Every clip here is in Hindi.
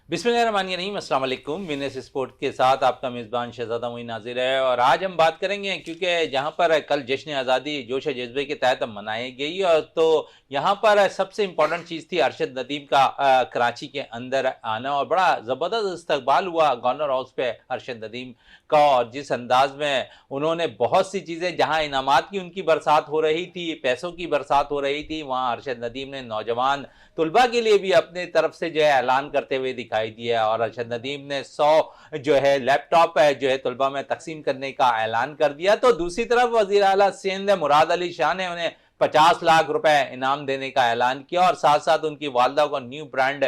बिस्मिल्लाहिर्रहमानिर्रहीम, अस्सलाम वालेकुम। विनेस स्पोर्ट के साथ आपका मेज़बान शहज़ादा मोइन नाज़िर है और आज हम बात करेंगे क्योंकि जहां पर कल जश्न आज़ादी जोश जज्बे के तहत मनाई गई और तो यहां पर सबसे इम्पोर्टेंट चीज़ थी अरशद नदीम का कराची के अंदर आना और बड़ा ज़बरदस्त इस्तकबाल हुआ गवर्नर हाउस पे अरशद नदीम का। और जिस अंदाज में उन्होंने बहुत सी चीज़ें, जहां इनामात की उनकी बरसात हो रही थी, पैसों की बरसात हो रही थी, वहां अरशद नदीम ने नौजवान तुलबा के लिए भी अपने तरफ से जो है ऐलान करते हुए दिखाई दिया और अरशद नदीम ने 100 जो है लैपटॉप है जो है तुलबा में तकसीम करने का ऐलान कर दिया। तो दूसरी तरफ वज़ीर आला सिंध मुराद अली शाह ने उन्हें 50 लाख रुपए इनाम देने का ऐलान किया और साथ साथ उनकी वालदा को न्यू ब्रांड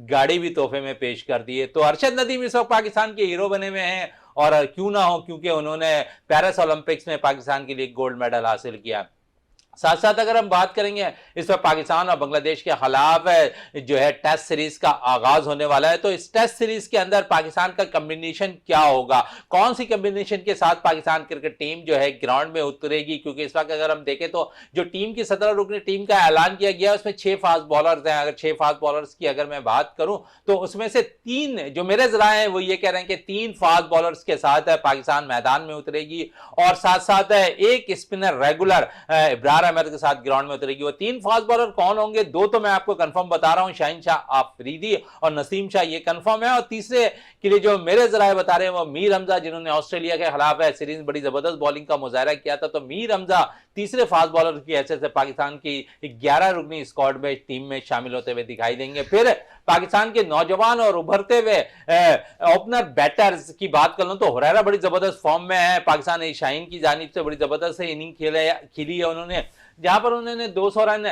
गाड़ी भी तोहफे में पेश कर दी है। तो अरशद नदीम इस वक्त पाकिस्तान के हीरो बने हुए हैं और क्यों ना हो, क्योंकि उन्होंने पेरिस ओलंपिक्स में पाकिस्तान के लिए गोल्ड मेडल हासिल किया। साथ साथ अगर हम बात करेंगे इस वक्त पाकिस्तान और बांग्लादेश के खिलाफ जो है टेस्ट सीरीज का आगाज होने वाला है, तो इस टेस्ट सीरीज के अंदर पाकिस्तान का कॉम्बिनेशन क्या होगा, कौन सी कॉम्बिनेशन के साथ पाकिस्तान क्रिकेट टीम जो है ग्राउंड में उतरेगी। क्योंकि इस वक्त अगर हम देखें तो जो टीम की 17 रुकनी टीम का ऐलान किया गया उसमें 6 फास्ट बॉलर्स हैं। अगर 6 फास्ट बॉलर्स की अगर मैं बात करूं तो उसमें से 3 जो मेरे जरा है वो ये कह रहे हैं कि 3 फास्ट बॉलर्स के साथ पाकिस्तान मैदान में उतरेगी और साथ साथ एक स्पिनर रेगुलर इब्रार अहमद के साथ ग्राउंड में उतरेगी। वो 3 फास्ट बॉलर कौन होंगे? 2 तो मैं आपको कंफर्म बता रहा हूं, शाहीन शाह आफरीदी और नसीम शाह, ये कंफर्म है। और तीसरे के लिए जो मेरे जराए बता रहे हैं वो मीर हमजा, जिन्होंने ऑस्ट्रेलिया के खिलाफ है सीरीज बड़ी जबरदस्त बॉलिंग का मुजाहरा किया था। तो मीर हमजा तीसरे फास्ट बॉलर की हैसियत से पाकिस्तान की 11 रुकनी स्क्वाड में टीम में शामिल होते हुए दिखाई देंगे। फिर पाकिस्तान के नौजवान और उभरते हुए ओपनर बैटर्स की बात कर लूं तो हुरैरा बड़ी जबरदस्त फॉर्म में है। पाकिस्तान शाहीन की जानिब से बड़ी जबरदस्त इनिंग खेली है उन्होंने, जहां पर उन्होंने 200 रन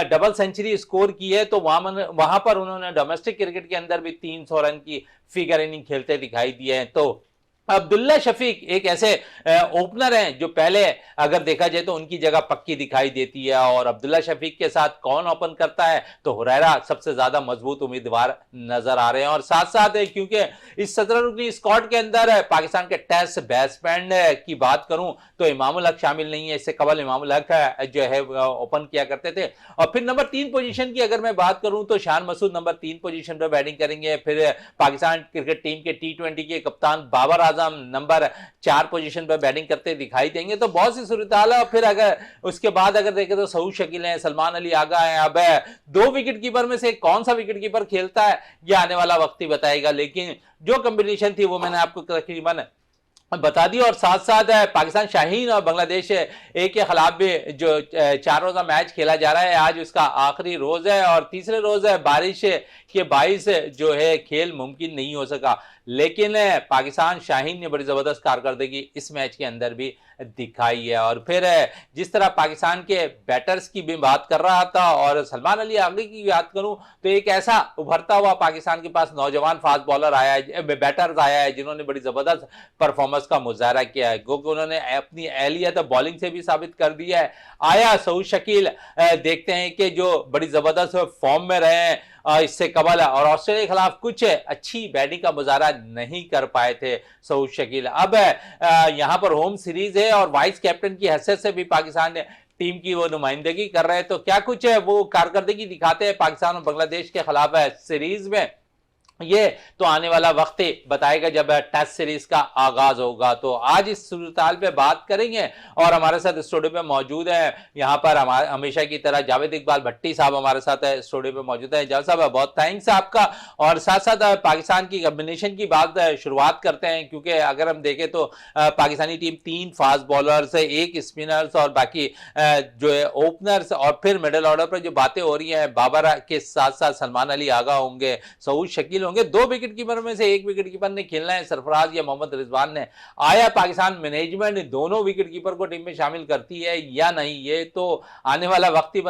डबल सेंचुरी स्कोर की है। तो वहां पर उन्होंने डोमेस्टिक क्रिकेट के अंदर भी 300 रन की फिगर इनिंग खेलते दिखाई दिए हैं। तो अब्दुल्ला शफीक एक ऐसे ओपनर हैं जो पहले अगर देखा जाए तो उनकी जगह पक्की दिखाई देती है और अब्दुल्ला शफीक के साथ कौन ओपन करता है तो हुरैरा सबसे ज्यादा मजबूत उम्मीदवार नजर आ रहे हैं। और साथ साथ क्योंकि इस 17 रुकनी स्क्वाड के अंदर पाकिस्तान के टेस्ट बैट्समैन की बात करूं तो इमामुल हक शामिल नहीं है। इससे कबल इमामुल हक जो है ओपन किया करते थे। और फिर नंबर 3 पोजीशन की अगर मैं बात करूं तो शान मसूद नंबर 3 पोजीशन पर बैटिंग करेंगे। फिर पाकिस्तान क्रिकेट टीम के T20 के कप्तान बाबर नंबर 4 पोजीशन पर बैटिंग करते दिखाई देंगे। तो बहुत सी सूरत हाल है। और फिर अगर उसके बाद अगर देखें तो सऊद शकील हैं, सलमान अली आगा हैं। अब 2 विकेट कीपर में से कौन सा विकेट कीपर खेलता है यह आने वाला वक्त ही बताएगा, लेकिन जो कॉम्बिनेशन थी वो मैंने आपको तकरीबन बता दी। और साथ साथ पाकिस्तान शाहीन और बांग्लादेश एक के खिलाफ भी जो 4 रोजा मैच खेला जा रहा है, आज उसका आखिरी रोज है और तीसरे रोज है। बारिश के बाइस जो है खेल मुमकिन नहीं हो सका, लेकिन पाकिस्तान शाहीन ने बड़ी जबरदस्त कारकर्दगी इस मैच के अंदर भी दिखाई है। और फिर जिस तरह पाकिस्तान के बैटर्स की भी बात कर रहा था और सलमान अली आगे की बात करूं तो एक ऐसा उभरता हुआ पाकिस्तान के पास नौजवान फास्ट बॉलर आया है, बैटर्स आया है जिन्होंने बड़ी जबरदस्त परफॉर्मेंस का मुजाहरा किया है, क्योंकि उन्होंने अपनी अहलियत बॉलिंग से भी साबित कर दिया है। आया सऊद शकील, देखते हैं कि जो बड़ी जबरदस्त फॉर्म में रहे हैं इससे कबल और ऑस्ट्रेलिया के खिलाफ कुछ अच्छी बैटिंग का मुजाहरा नहीं कर पाए थे सऊद शकील। अब यहां पर होम सीरीज है और वाइस कैप्टन की हैसियत से भी पाकिस्तान ने टीम की वो नुमाइंदगी कर रहे हैं। तो क्या कुछ है वो कारकर्दगी दिखाते हैं पाकिस्तान और बांग्लादेश के खिलाफ सीरीज में, ये तो आने वाला वक्त ही बताएगा जब टेस्ट सीरीज का आगाज होगा। तो आज इस सूरताल पे बात करेंगे और हमारे साथ स्टूडियो पे मौजूद है यहाँ पर हमेशा की तरह जावेद इकबाल भट्टी साहब हमारे साथ स्टूडियो पे मौजूद है। जावेद साहब बहुत थैंक्स आपका। और साथ साथ पाकिस्तान की कॉम्बिनेशन की बात शुरुआत करते हैं, क्योंकि अगर हम देखें तो Pakistani team 3 fast bowlers, 1 spinners और बाकी जो है ओपनर्स और फिर मिडिल ऑर्डर पर जो बातें हो रही है बाबर के साथ साथ सलमान अली आगा होंगे, सऊद शकील होंगे। 2 विकेट कीपर में से 1 विकेट कीपर ने खेलना है, सरफराज या मोहम्मद रिजवान ने। आया पाकिस्तान मैनेजमेंट दोनों विकेट कीपर को टीम में शामिल करती है या नहीं, ये तो आने वाला वक्त ही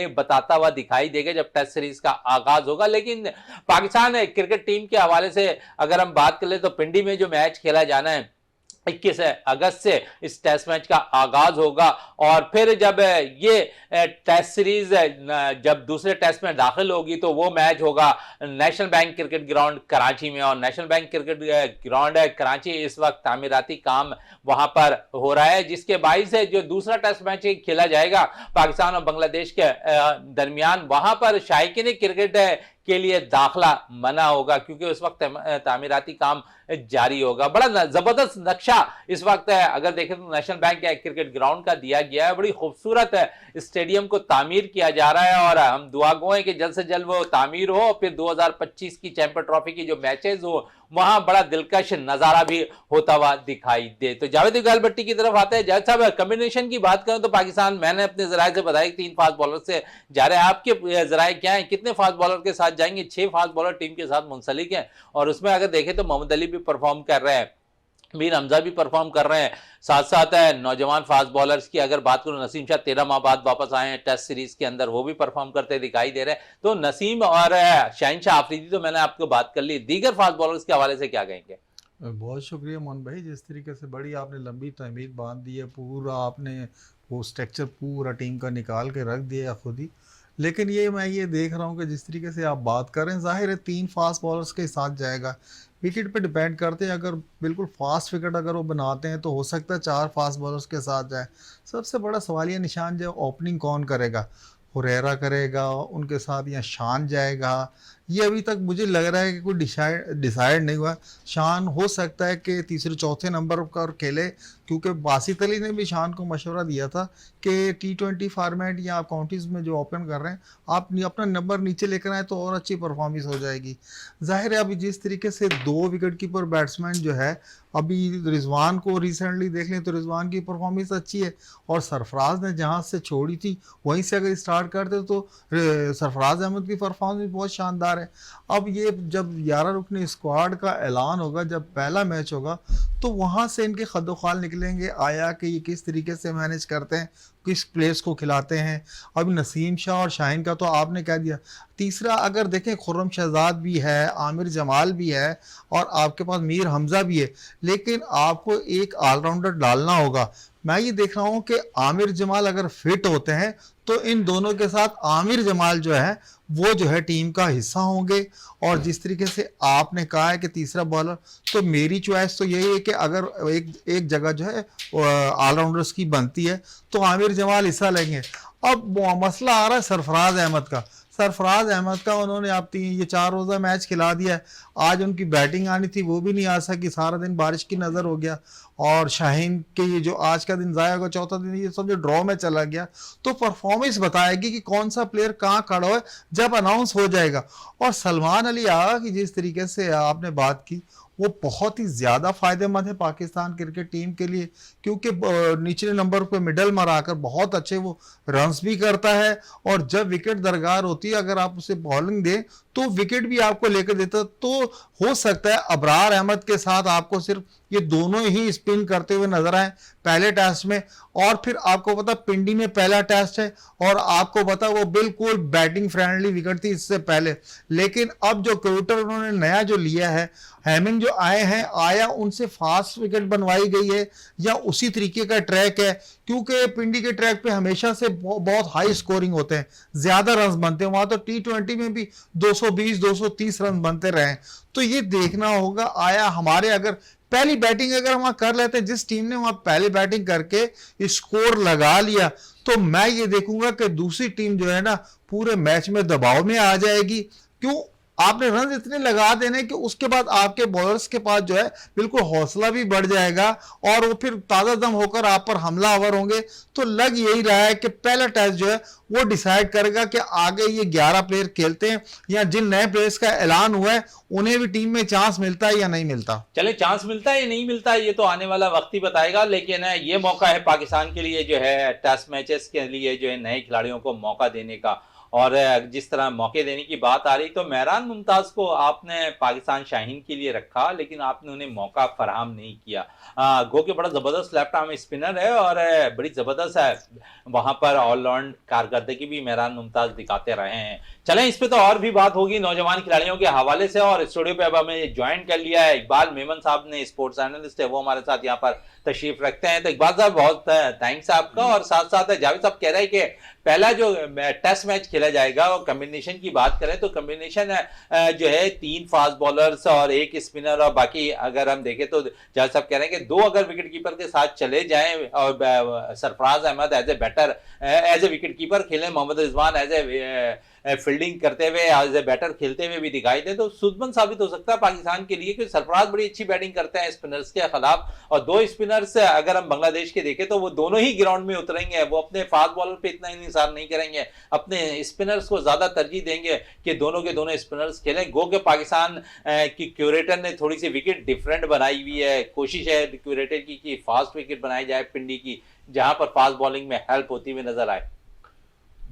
बताता हुआ दिखाई देगा जब टेस्ट सीरीज का आगाज होगा। लेकिन पाकिस्तान क्रिकेट टीम के हवाले से अगर हम बात कर ले तो पिंडी में जो मैच खेला जाना है 21 अगस्त से इस टेस्ट मैच का आगाज होगा और फिर जब ये टेस्ट सीरीज जब दूसरे टेस्ट में दाखिल होगी तो वो मैच होगा national bank cricket ground Karachi में। और नेशनल बैंक क्रिकेट ग्राउंड है कराची, इस वक्त तामीराती काम वहां पर हो रहा है, जिसके बाइस से जो दूसरा टेस्ट मैच खेला जाएगा पाकिस्तान और बांग्लादेश के दरमियान, वहां पर शायकीन क्रिकेट के लिए दाखला मना होगा, क्योंकि उस वक्त तामीराती काम जारी होगा। बड़ा जबरदस्त नक्शा इस वक्त है, अगर देखें तो नेशनल बैंक के क्रिकेट ग्राउंड का दिया गया है। बड़ी खूबसूरत स्टेडियम को तामीर किया जा रहा है और हम दुआ गो हैं कि जल्द से जल्द वो तामीर हो, फिर 2025 की चैंपियन ट्रॉफी की जो मैचेस हो वहां बड़ा दिलकश नजारा भी होता हुआ दिखाई दे। तो जावेद इकबाल भट्टी की तरफ आते हैं। जावेद साहब, कॉम्बिनेशन की बात करें तो पाकिस्तान, मैंने अपने जराये से बताया कि 3 फास्ट बॉलर से जा रहे हैं। आपके जराये क्या है, कितने फास्ट बॉलर के साथ जाएंगे? 6 फास्ट बॉलर टीम के साथ मुंसलिक हैं और उसमें अगर देखें तो मोहम्मद अली भी परफॉर्म कर रहे हैं, मीर हमजा भी परफॉर्म कर रहे हैं, साथ साथ है नौजवान फास्ट बॉलर्स की अगर बात करूं, नसीम शाह 13 माह बाद वापस आए हैं टेस्ट सीरीज के अंदर, वो भी परफॉर्म करते दिखाई दे रहे हैं। तो नसीम और शाहीन शाह आफरीदी तो मैंने आपको बात कर ली, दीगर फास्ट बॉलर्स के हवाले से क्या कहेंगे? बहुत शुक्रिया मोहन भाई, जिस तरीके से बड़ी आपने लंबी तहमीद बांध दी है, पूरा आपने वो स्ट्रक्चर पूरा टीम का निकाल के रख दिया खुद ही। लेकिन ये मैं ये देख रहा हूँ कि जिस तरीके से आप बात कर रहे हैं, जाहिर है 3 फास्ट बॉलर्स के साथ जाएगा, विकेट पे डिपेंड करते हैं। अगर बिल्कुल फास्ट विकेट अगर वो बनाते हैं तो हो सकता है 4 फास्ट बॉलर्स के साथ जाए। सबसे बड़ा सवालिया निशान जो ओपनिंग कौन करेगा, हुरैरा करेगा उनके साथ या शान जाएगा, ये अभी तक मुझे लग रहा है कि कोई डिसाइड नहीं हुआ। शान हो सकता है कि तीसरे चौथे नंबर पर खेले, क्योंकि बासित अली ने भी शान को मशवरा दिया था कि T20 फॉर्मेट या आप काउंटीज़ में जो ओपन कर रहे हैं आप अपना नंबर नीचे लेकर आए तो और अच्छी परफॉर्मेंस हो जाएगी। जाहिर है अभी जिस तरीके से 2 विकेट कीपर बैट्समैन जो है, अभी रिजवान को रिसेंटली देख लें तो रिजवान की परफॉर्मेंस अच्छी है, और सरफराज ने जहाँ से छोड़ी थी वहीं से अगर स्टार्ट करते तो सरफराज अहमद की परफॉर्मेंस बहुत शानदार है। अब ये जब 11 रुकनी स्क्वाड का ऐलान होगा, जब पहला मैच होगा, तो वहाँ से इनके खदोखाल निकलेंगे आया कि ये किस तरीके से मैनेज करते हैं, किस प्लेयर्स को खिलाते हैं। अभी नसीम शाह और शाहीन का तो आपने कह दिया। तीसरा अगर देखें, खुर्रम शहजाद भी है, आमिर जमाल भी है और आपके पास मीर हमजा भी है, लेकिन आपको एक ऑलराउंडर डालना होगा। मैं ये देख रहा हूँ कि आमिर जमाल अगर फिट होते हैं तो इन दोनों के साथ आमिर जमाल जो है वो जो है टीम का हिस्सा होंगे। और जिस तरीके से आपने कहा है कि तीसरा बॉलर, तो मेरी चॉइस तो यही है कि अगर एक जगह जो है ऑलराउंडर्स की बनती है तो आमिर जमाल हिस्सा लेंगे। अब मसला आ रहा है सरफराज अहमद का। सरफराज अहमद का उन्होंने आप ये 4 रोज़ा मैच खिला दिया है। आज उनकी बैटिंग आनी थी वो भी नहीं आ सकी, सारा दिन बारिश की नज़र हो गया। और शाहीन के ये जो आज का दिन ज़ाया होगा, चौथा दिन ये सब जो ड्रॉ में चला गया, तो परफॉर्मेंस बताएगी कि कौन सा प्लेयर कहाँ खड़ा है जब अनाउंस हो जाएगा। और सलमान अली आगा की जिस तरीके से आपने बात की, वो बहुत ही ज़्यादा फ़ायदेमंद है पाकिस्तान क्रिकेट टीम के लिए, क्योंकि निचले नंबर पे मिडल मराकर बहुत अच्छे वो रन्स भी करता है, और जब विकेट दरगार होती है अगर आप उसे बॉलिंग दें तो विकेट भी आपको लेकर देता। तो हो सकता है अबरार अहमद के साथ आपको सिर्फ ये दोनों ही स्पिन करते हुए नजर आए पहले टेस्ट में, और फिर आपको पता पिंडी में पहला टेस्ट है और आपको पता वो बिल्कुल बैटिंग फ्रेंडली विकेट थी इससे पहले। लेकिन अब जो क्रिकेटर उन्होंने नया जो लिया है, हेमिंग जो आए हैं, आया उनसे फास्ट विकेट बनवाई गई है या उसी तरीके का ट्रैक है, क्योंकि पिंडी के ट्रैक पे हमेशा से बहुत हाई स्कोरिंग होते हैं, ज्यादा रन बनते हैं। वहां तो T20 में भी 220-230 रन बनते रहे। तो ये देखना होगा, आया हमारे अगर पहली बैटिंग अगर हम कर लेते हैं, जिस टीम ने वहां पहली बैटिंग करके स्कोर लगा लिया, तो मैं ये देखूंगा कि दूसरी टीम जो है ना पूरे मैच में दबाव में आ जाएगी। क्यों? आपने रन इतने लगा देने कि उसके बाद आपके बॉलर्स के पास जो है बिल्कुल हौसला भी बढ़ जाएगा और वो फिर ताज़ा दम होकर आप पर हमलावर होंगे। तो लग यही रहा है कि पहला टेस्ट जो है वो डिसाइड करेगा कि आगे ये 11 प्लेयर खेलते हैं या जिन नए प्लेयर्स का ऐलान हुआ है उन्हें भी टीम में चांस मिलता है या नहीं मिलता। चले, चांस मिलता है या नहीं मिलता है ये तो आने वाला वक्त ही बताएगा, लेकिन ये मौका है पाकिस्तान के लिए जो है टेस्ट मैचेस के लिए जो है नए खिलाड़ियों को मौका देने का। और जिस तरह मौके देने की बात आ रही, तो मेहरान मुमताज को आपने पाकिस्तान शाहीन के लिए रखा लेकिन आपने उन्हें मौका फराहम नहीं किया। गो के बड़ा ज़बरदस्त लेफ्ट आर्म स्पिनर है और बड़ी ज़बरदस्त है, वहां पर ऑलराउंड कारकर्दगी भी मेहरान मुमताज दिखाते रहे हैं। चलें, इस पे तो और भी बात होगी नौजवान खिलाड़ियों के हवाले से, और स्टूडियो पे अब हमें ज्वाइन कर लिया है इकबाल मेमन साहब ने, स्पोर्ट्स एनालिस्ट है, वो हमारे साथ यहाँ पर तशरीफ रखते हैं। तो इकबाल साहब बहुत थैंक्स आपका। और साथ साथ जावेद साहब कह रहे हैं कि पहला जो टेस्ट मैच खेला जाएगा और कॉम्बिनेशन की बात करें तो कॉम्बिनेशन जो है 3 फास्ट बॉलर्स और 1 स्पिनर, और बाकी अगर हम देखें तो जावेद साहब कह रहे हैं कि 2 अगर विकेट कीपर के साथ चले जाएं और Sarfaraz Ahmed as a batter as a wicket keeper खेलें, Mohammad Rizwan as a fielding करते हुए एज ए बैटर खेलते हुए भी दिखाई दे तो सुदमन साबित हो सकता है पाकिस्तान के लिए, क्योंकि सरफराज बड़ी अच्छी बैटिंग करते हैं स्पिनर्स के खिलाफ। और दो स्पिनर्स अगर हम बांग्लादेश के देखें तो वो दोनों ही ग्राउंड में उतरेंगे, वो अपने फास्ट बॉलर पे इतना इंतजार नहीं करेंगे, अपने स्पिनर्स को ज्यादा तरजीह देंगे कि दोनों के दोनों स्पिनर्स खेलें। गो के पाकिस्तान की क्यूरेटर ने थोड़ी सी विकेट डिफरेंट बनाई हुई है, कोशिश है क्यूरेटर की कि फास्ट विकेट बनाई जाए पिंडी की, जहां पर फास्ट बॉलिंग में हेल्प होती हुई नजर आए।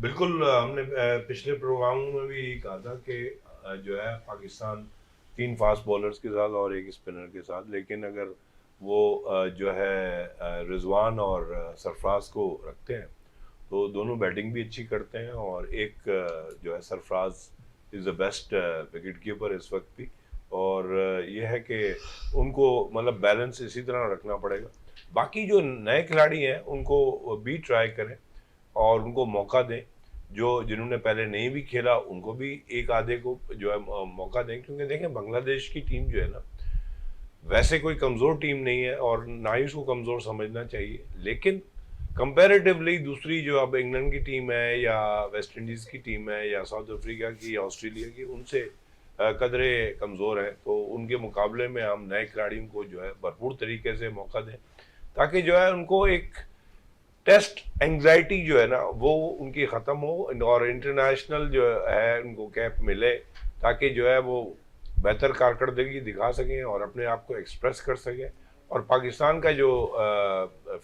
बिल्कुल, हमने पिछले प्रोग्रामों में भी कहा था कि जो है पाकिस्तान 3 फास्ट बॉलर्स के साथ और 1 स्पिनर के साथ, लेकिन अगर वो जो है रिजवान और सरफराज को रखते हैं तो दोनों बैटिंग भी अच्छी करते हैं, और एक जो है Sarfaraz is the best wicket keeper इस वक्त भी। और ये है कि उनको मतलब बैलेंस इसी तरह रखना पड़ेगा। बाकी जो नए खिलाड़ी हैं उनको भी ट्राई करें और उनको मौका दें, जो जिन्होंने पहले नहीं भी खेला उनको भी एक आधे को जो है मौका दें, क्योंकि देखें बांग्लादेश की टीम जो है ना वैसे कोई कमज़ोर टीम नहीं है और ना ही उसको कमज़ोर समझना चाहिए, लेकिन कंपैरेटिवली दूसरी जो अब इंग्लैंड की टीम है या वेस्ट इंडीज़ की टीम है या साउथ अफ्रीका की या ऑस्ट्रेलिया की, उनसे कदरे कमज़ोर हैं, तो उनके मुकाबले में हम नए खिलाड़ियों को जो है भरपूर तरीके से मौका दें, ताकि जो है उनको एक टेस्ट एंग्जाइटी जो है ना वो उनकी ख़त्म हो और इंटरनेशनल जो है उनको कैप मिले, ताकि जो है वो बेहतर कारकर्दगी दिखा सकें और अपने आप को एक्सप्रेस कर सकें, और पाकिस्तान का जो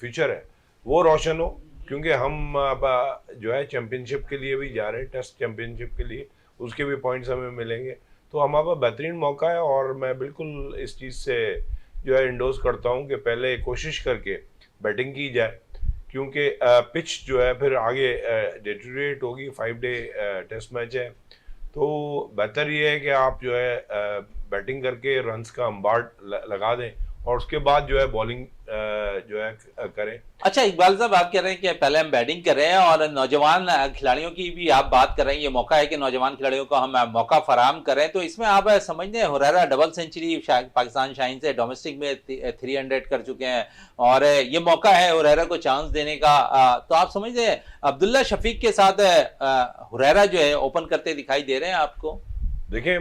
फ्यूचर है वो रोशन हो, क्योंकि हम जो है चैम्पियनशिप के लिए भी जा रहे हैं, टेस्ट चैम्पियनशिप के लिए, उसके भी पॉइंट्स हमें मिलेंगे, तो हमारे पास बेहतरीन मौका है। और मैं बिल्कुल इस चीज़ से जो है इंडोर्स करता हूँ कि पहले कोशिश करके बैटिंग की जाए, क्योंकि पिच जो है फिर आगे डिटेरिएट होगी, 5 डे टेस्ट मैच है, तो बेहतर ये है कि आप जो है बैटिंग करके रन्स का अंबार लगा दें और उसके बाद जो है बॉलिंग जो है करें। अच्छा इकबाल साहब, आप कह रहे हैं कि पहले हम बैटिंग कर रहे हैं और नौजवान खिलाड़ियों की भी आप बात कर रहे हैं, ये मौका है कि नौजवान खिलाड़ियों को हम मौका फराहम करें, तो इसमें आप समझते हैं हुरैरा डबल सेंचुरी पाकिस्तान शाहीन से डोमेस्टिक में 300 कर चुके हैं और ये मौका है हुरैरा को चांस देने का, तो आप समझते हैं अब्दुल्ला शफीक के साथ हुरैरा जो है ओपन करते दिखाई दे रहे हैं आपको? देखें,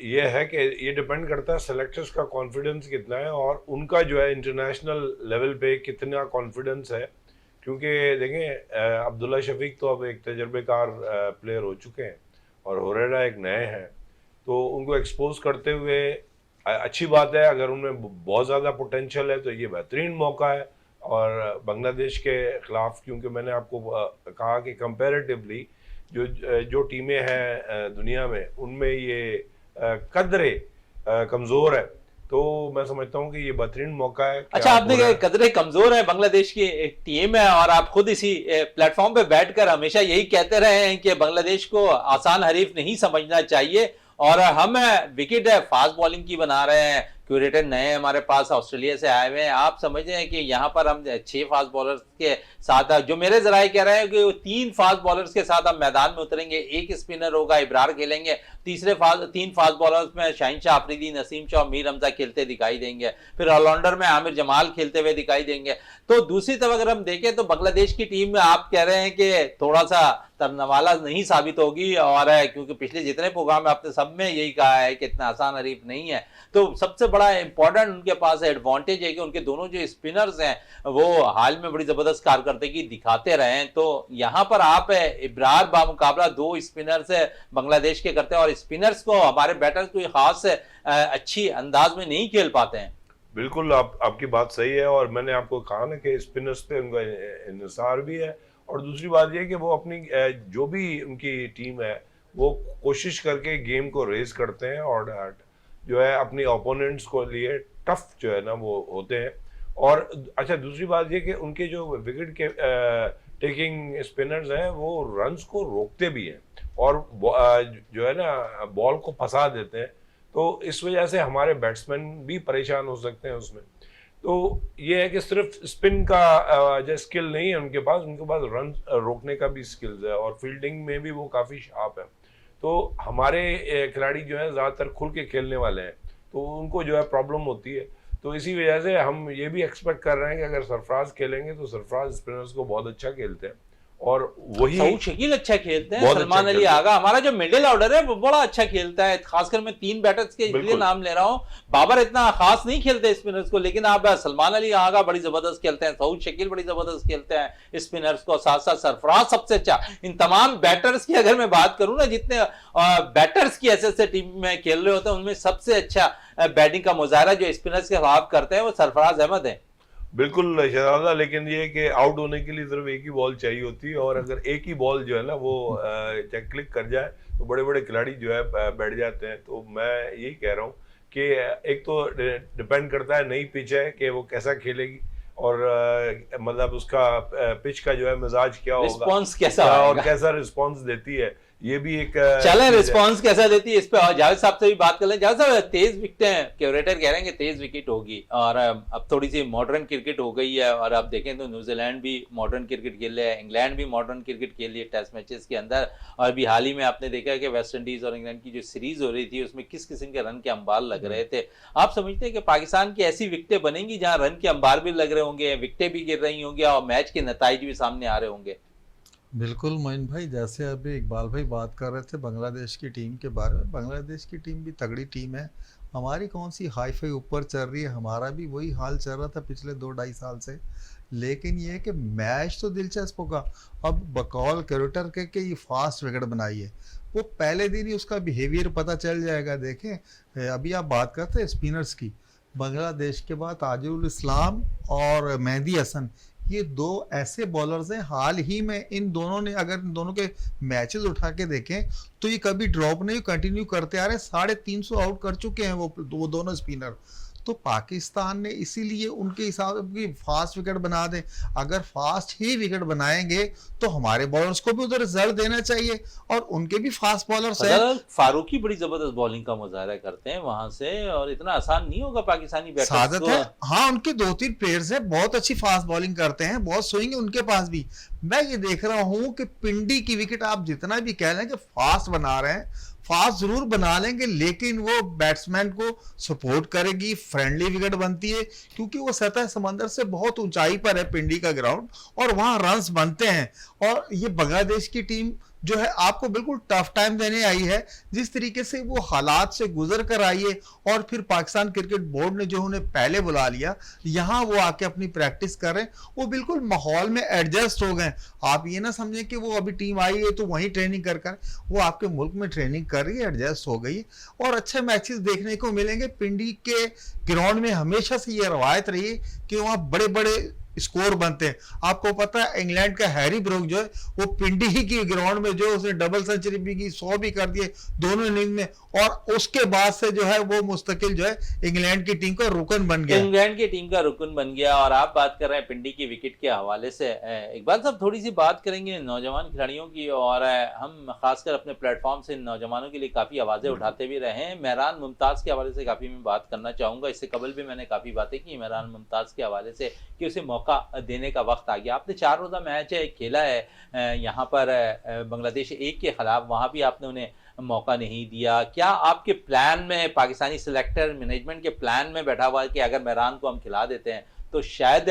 ये है कि ये डिपेंड करता है सेलेक्टर्स का कॉन्फिडेंस कितना है और उनका जो है इंटरनेशनल लेवल पे कितना कॉन्फिडेंस है, क्योंकि देखें अब्दुल्ला शफीक तो अब एक तजर्बेकार प्लेयर हो चुके हैं और हुरैरा एक नए हैं, तो उनको एक्सपोज करते हुए अच्छी बात है। अगर उनमें बहुत ज़्यादा पोटेंशियल है तो ये बेहतरीन मौका है, और बांग्लादेश के ख़िलाफ़, क्योंकि मैंने आपको कहा कि कंपैरेटिवली जो टीमें हैं दुनिया में उनमें ये कदरे कमज़ोर है, तो मैं समझता हूँ कि ये बेहतरीन मौका है। अच्छा, आपने कहा कदरे कमजोर है बांग्लादेश की एक टीम है और आप खुद इसी प्लेटफॉर्म पे बैठकर हमेशा यही कहते रहे हैं कि बांग्लादेश को आसान हरीफ नहीं समझना चाहिए और हम विकेट फास्ट बॉलिंग की बना रहे हैं, क्यूरेटर नए हमारे पास ऑस्ट्रेलिया से आए हुए हैं। आप समझ रहे हैं कि यहाँ पर हम 6 फास्ट बॉलर्स के साथ, जो मेरे जराए कह रहे हैं कि 3 फास्ट बॉलर्स के साथ हम मैदान में उतरेंगे, 1 स्पिनर होगा, इब्रार खेलेंगे, 3 फास्ट बॉलर्स में शाहीन शाह अफरीदी, नसीम शाह, मीर हमजा खेलते दिखाई देंगे, फिर ऑलराउंडर में आमिर जमाल खेलते हुए दिखाई देंगे। तो दूसरी तरफ अगर हम देखें तो बांग्लादेश की टीम में आप कह रहे हैं कि थोड़ा सा तरनवाला नहीं साबित होगी, और क्योंकि पिछले जितने प्रोग्राम में आपने सब में यही कहा है कि इतना आसान हरीफ नहीं है, तो सबसे बड़ा इंपॉर्टेंट उनके पास एडवांटेज है कि उनके दोनों जो स्पिनर्स हैं वो हाल में बड़ी जबरदस्त कारकर्दगी दिखाते रहे हैं। तो यहाँ पर आप इब्रार बामुकाबला 2 स्पिनर्स बांग्लादेश के करते हैं और स्पिनर्स को हमारे बैटर्स कोई खास अच्छी अंदाज में नहीं खेल पाते हैं। बिल्कुल, आपकी बात सही है, और मैंने आपको कहा ना कि स्पिनर्स पे उनका इंसार भी है, और दूसरी बात यह कि वो अपनी जो भी उनकी टीम है वो कोशिश करके गेम को रेस करते हैं और जो है अपनी ओपोनेंट्स को लिए टफ जो है ना वो होते हैं। और अच्छा, दूसरी बात ये कि उनके जो विकेट के टेकिंग स्पिनर्स हैं वो रन्स को रोकते भी हैं और जो है ना बॉल को फंसा देते हैं, तो इस वजह से हमारे बैट्समैन भी परेशान हो सकते हैं उसमें। तो ये है कि सिर्फ स्पिन का जो स्किल नहीं है उनके पास रन रोकने का भी स्किल्स है और फील्डिंग में भी वो काफ़ी शार्प है। तो हमारे खिलाड़ी जो है ज़्यादातर खुल के खेलने वाले हैं, तो उनको जो है प्रॉब्लम होती है। तो इसी वजह से हम ये भी एक्सपेक्ट कर रहे हैं कि अगर सरफराज खेलेंगे तो सरफराज स्पिनर्स को बहुत अच्छा खेलते हैं और वही सऊद शकील अच्छा खेलते हैं, बहुत सलमान अच्छा अली खेलते हैं। आगा, हमारा जो मिडिल ऑर्डर है वो बड़ा अच्छा खेलता है, खासकर मैं 3 बैटर्स के इसलिए बिल्कुल। नाम ले रहा हूँ। बाबर इतना खास नहीं खेलते स्पिनर्स को, लेकिन आप सलमान अली आगा बड़ी जबरदस्त खेलते हैं, सऊद शकील बड़ी जबरदस्त खेलते हैं स्पिनर्स को, साथ साथ सरफराज सबसे अच्छा। इन तमाम बैटर्स की अगर मैं बात करूं ना, जितने बैटर्स की ऐसे टीम में खेल रहे होते हैं, उनमें सबसे अच्छा बैटिंग का मुजाहरा जो स्पिनर्स के खिलाफ करते हैं वो सरफराज अहमद है। बिल्कुल शहजादा, लेकिन ये कि आउट होने के लिए सिर्फ एक ही बॉल चाहिए होती है, और अगर एक ही बॉल जो है ना वो चाहे क्लिक कर जाए तो बड़े बड़े खिलाड़ी जो है बैठ जाते हैं। तो मैं यही कह रहा हूँ कि एक तो डिपेंड करता है नई पिच है कि वो कैसा खेलेगी, और मतलब उसका पिच का जो है मिजाज क्या होगा, रिस्पॉन्स कैसा और आएगा, कैसा रिस्पॉन्स देती है, ये भी एक चलें चीज है। रिस्पांस कैसा देती है इस पे और जावेद साहब से भी बात कर लें। जावेद साहब, तेज विकेटें हैं, क्यूरेटर कह रहे हैं कि तेज विकेट होगी, और अब थोड़ी सी मॉडर्न क्रिकेट हो गई है, और अब देखें तो न्यूजीलैंड भी मॉडर्न क्रिकेट खेल रहा है, इंग्लैंड भी मॉडर्न क्रिकेट खेल रही है टेस्ट मैचेस के अंदर। और अभी हाल ही में आपने देखा कि वेस्ट इंडीज और इंग्लैंड की जो सीरीज हो रही थी उसमें किस किस्म के रन के अंबार लग रहे थे। आप समझते हैं कि पाकिस्तान की ऐसी विकेटें बनेंगी जहां रन के अंबार भी लग रहे होंगे, विकेटें भी गिर रही होंगी और मैच के नतीजे भी सामने आ रहे होंगे? बिल्कुल मोइन भाई, जैसे अभी इकबाल भाई बात कर रहे थे बांग्लादेश की टीम के बारे में, बांग्लादेश की टीम भी तगड़ी टीम है। हमारी कौन सी हाई फाई ऊपर चल रही है, हमारा भी वही हाल चल रहा था पिछले 2-2.5 साल से। लेकिन ये है कि मैच तो दिलचस्प होगा। अब बकौल क्रिकेटर के ये फास्ट विकेट बनाई है, वो पहले दिन ही उसका बिहेवियर पता चल जाएगा। देखें अभी आप बात करते हैं स्पिनर्स की, बांग्लादेश के बाद ताजुल इस्लाम और मेहदी हसन, ये दो ऐसे बॉलर्स हैं। हाल ही में इन दोनों ने, अगर इन दोनों के मैचेस उठा के देखें तो ये कभी ड्रॉप नहीं, कंटिन्यू करते आ रहे हैं। 350 आउट कर चुके हैं वो दोनों स्पिनर। तो पाकिस्तान ने इसीलिए उनके हिसाब से फास्ट विकेट बना दें। अगर फास्ट ही विकेट बनाएंगे तो हमारे बॉलर्स को भी उधर रिजल्ट देना चाहिए, और उनके भी फास्ट बॉलर्स हैं। फारूकी बड़ी जबरदस्त बॉलिंग का मुजाहरा करते हैं वहां से, और इतना आसान नहीं होगा पाकिस्तानी बैटर्स सादत को। है, हाँ उनके 2-3 प्लेयर्स हैं बहुत अच्छी फास्ट बॉलिंग करते हैं, बहुत स्विंग है उनके पास भी। मैं ये देख रहा हूँ कि पिंडी की विकेट आप जितना भी कह लें कि फास्ट बना रहे हैं, फास्ट जरूर बना लेंगे, लेकिन वो बैट्समैन को सपोर्ट करेगी, फ्रेंडली विकेट बनती है, क्योंकि वो सतह समंदर से बहुत ऊंचाई पर है पिंडी का ग्राउंड, और वहां रन्स बनते हैं। और ये बांग्लादेश की टीम जो है आपको बिल्कुल टफ टाइम देने आई है। जिस तरीके से वो हालात से गुजर कर आई है, और फिर पाकिस्तान क्रिकेट बोर्ड ने जो उन्हें पहले बुला लिया, यहाँ वो आके अपनी प्रैक्टिस कर रहे हैं, वो बिल्कुल माहौल में एडजस्ट हो गए। आप ये ना समझें कि वो अभी टीम आई है तो वहीं ट्रेनिंग कर वो आपके मुल्क में ट्रेनिंग कर रही है, एडजस्ट हो गई, और अच्छे मैचेस देखने को मिलेंगे। पिंडी के ग्राउंड में हमेशा से ये रवायत रही है कि वहाँ बड़े बड़े स्कोर बनते हैं। आपको पता है इंग्लैंड का हैरी ब्रूक जो है वो पिंडी ही की ग्राउंड में जो उसने डबल सेंचुरी भी की, 100 भी कर दिए दोनों इनिंग में, और उसके बाद से जो है वो मुस्तकिल जो है इंग्लैंड की टीम का रुकन बन गया, इंग्लैंड की टीम का रुकन बन गया। और आप बात कर रहे हैं पिंडी की विकेट के हवाले से, इकबाल साहब थोड़ी सी बात करेंगे नौजवान खिलाड़ियों की, और हम खासकर अपने प्लेटफॉर्म से नौजवानों के लिए काफ़ी आवाज़ें उठाते भी रहे हैं। मेहरान मुमताज़ के हवाले से काफ़ी मैं बात करना चाहूँगा। इससे कबल भी मैंने काफ़ी बातें की मेहरान मुमताज़ के हवाले से कि उसे मौका देने का वक्त आ गया। आपने 4 रोज़ा मैच खेला है यहाँ पर बांग्लादेश ए के खिलाफ, वहाँ भी आपने उन्हें मौका नहीं दिया। क्या आपके प्लान में, पाकिस्तानी सिलेक्टर मैनेजमेंट के प्लान में बैठा हुआ है कि अगर मेहरान को हम खिला देते हैं तो शायद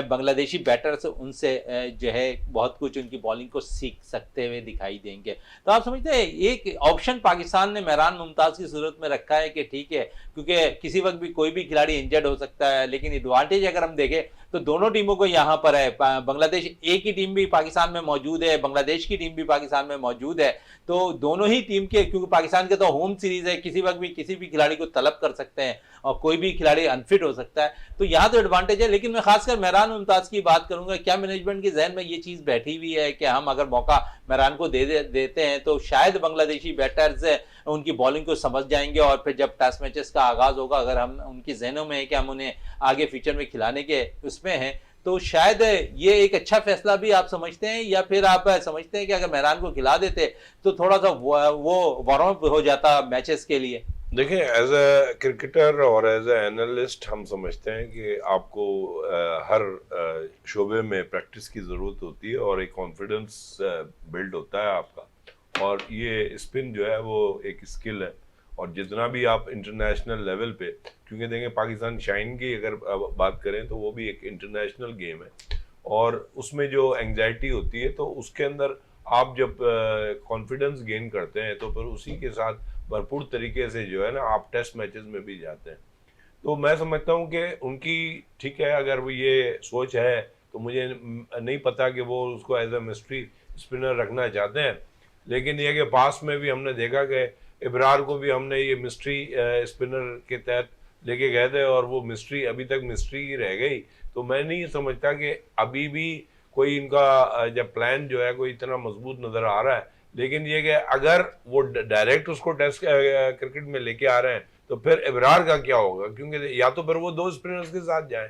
बांग्लादेशी बैटर्स उनसे जो है बहुत कुछ उनकी बॉलिंग को सीख सकते हुए दिखाई देंगे? तो आप समझते हैं एक ऑप्शन पाकिस्तान ने मेहरान मुमताज़ की सूरत में रखा है कि ठीक है, क्योंकि किसी वक्त भी कोई भी खिलाड़ी इंजर्ड हो सकता है, लेकिन एडवांटेज अगर हम देखें तो दोनों टीमों को यहाँ पर है। बांग्लादेश ए की टीम भी पाकिस्तान में मौजूद है, बांग्लादेश की टीम भी पाकिस्तान में मौजूद है, तो दोनों ही टीम के, क्योंकि पाकिस्तान के तो होम सीरीज है, किसी वक्त भी किसी भी खिलाड़ी को तलब कर सकते हैं और कोई भी खिलाड़ी अनफिट हो सकता है, तो यहाँ तो एडवांटेज है। लेकिन मैं खासकर मेहरान मुमताज़ की बात करूंगा, क्या मैनेजमेंट के जहन में ये चीज़ बैठी हुई है कि हम अगर मौका मेहरान को देते हैं तो शायद बांग्लादेशी बैटर्स उनकी बॉलिंग को समझ जाएंगे, और फिर जब टेस्ट मैचेस का आगाज होगा, अगर हम उनकी जहनों में है कि हम उन्हें आगे फ्यूचर में खिलाने के उसमें हैं, तो शायद ये एक अच्छा फैसला भी आप समझते हैं, या फिर आप समझते हैं कि अगर मेहरान को खिला देते तो थोड़ा सा वो वार्म अप हो जाता मैचेस के लिए? देखिए, एज ए क्रिकेटर और एज ए एनालिस्ट हम समझते हैं कि आपको हर शोबे में प्रैक्टिस की ज़रूरत होती है, और एक कॉन्फिडेंस बिल्ड होता है आपका, और ये स्पिन जो है वो एक स्किल है। और जितना भी आप इंटरनेशनल लेवल पे, क्योंकि देखें पाकिस्तान शाइन की अगर बात करें तो वो भी एक इंटरनेशनल गेम है, और उसमें जो एंग्जाइटी होती है तो उसके अंदर आप जब कॉन्फिडेंस गेन करते हैं तो फिर उसी के साथ भरपूर तरीके से जो है ना आप टेस्ट मैचेस में भी जाते हैं। तो मैं समझता हूँ कि उनकी ठीक है, अगर वो ये सोच है तो मुझे नहीं पता कि वो उसको एज ए मिस्ट्री स्पिनर रखना चाहते हैं, लेकिन ये कि पास में भी हमने देखा कि इब्रार को भी हमने ये मिस्ट्री स्पिनर के तहत लेके गए थे और वो मिस्ट्री अभी तक मिस्ट्री ही रह गई। तो मैं नहीं समझता कि अभी भी कोई इनका जब प्लान जो है कोई इतना मजबूत नज़र आ रहा है, लेकिन ये कि अगर वो डायरेक्ट उसको टेस्ट क्रिकेट में लेके आ रहे हैं तो फिर इब्रार का क्या होगा, क्योंकि या तो फिर वो 2 स्पिनर्स के साथ जाएं,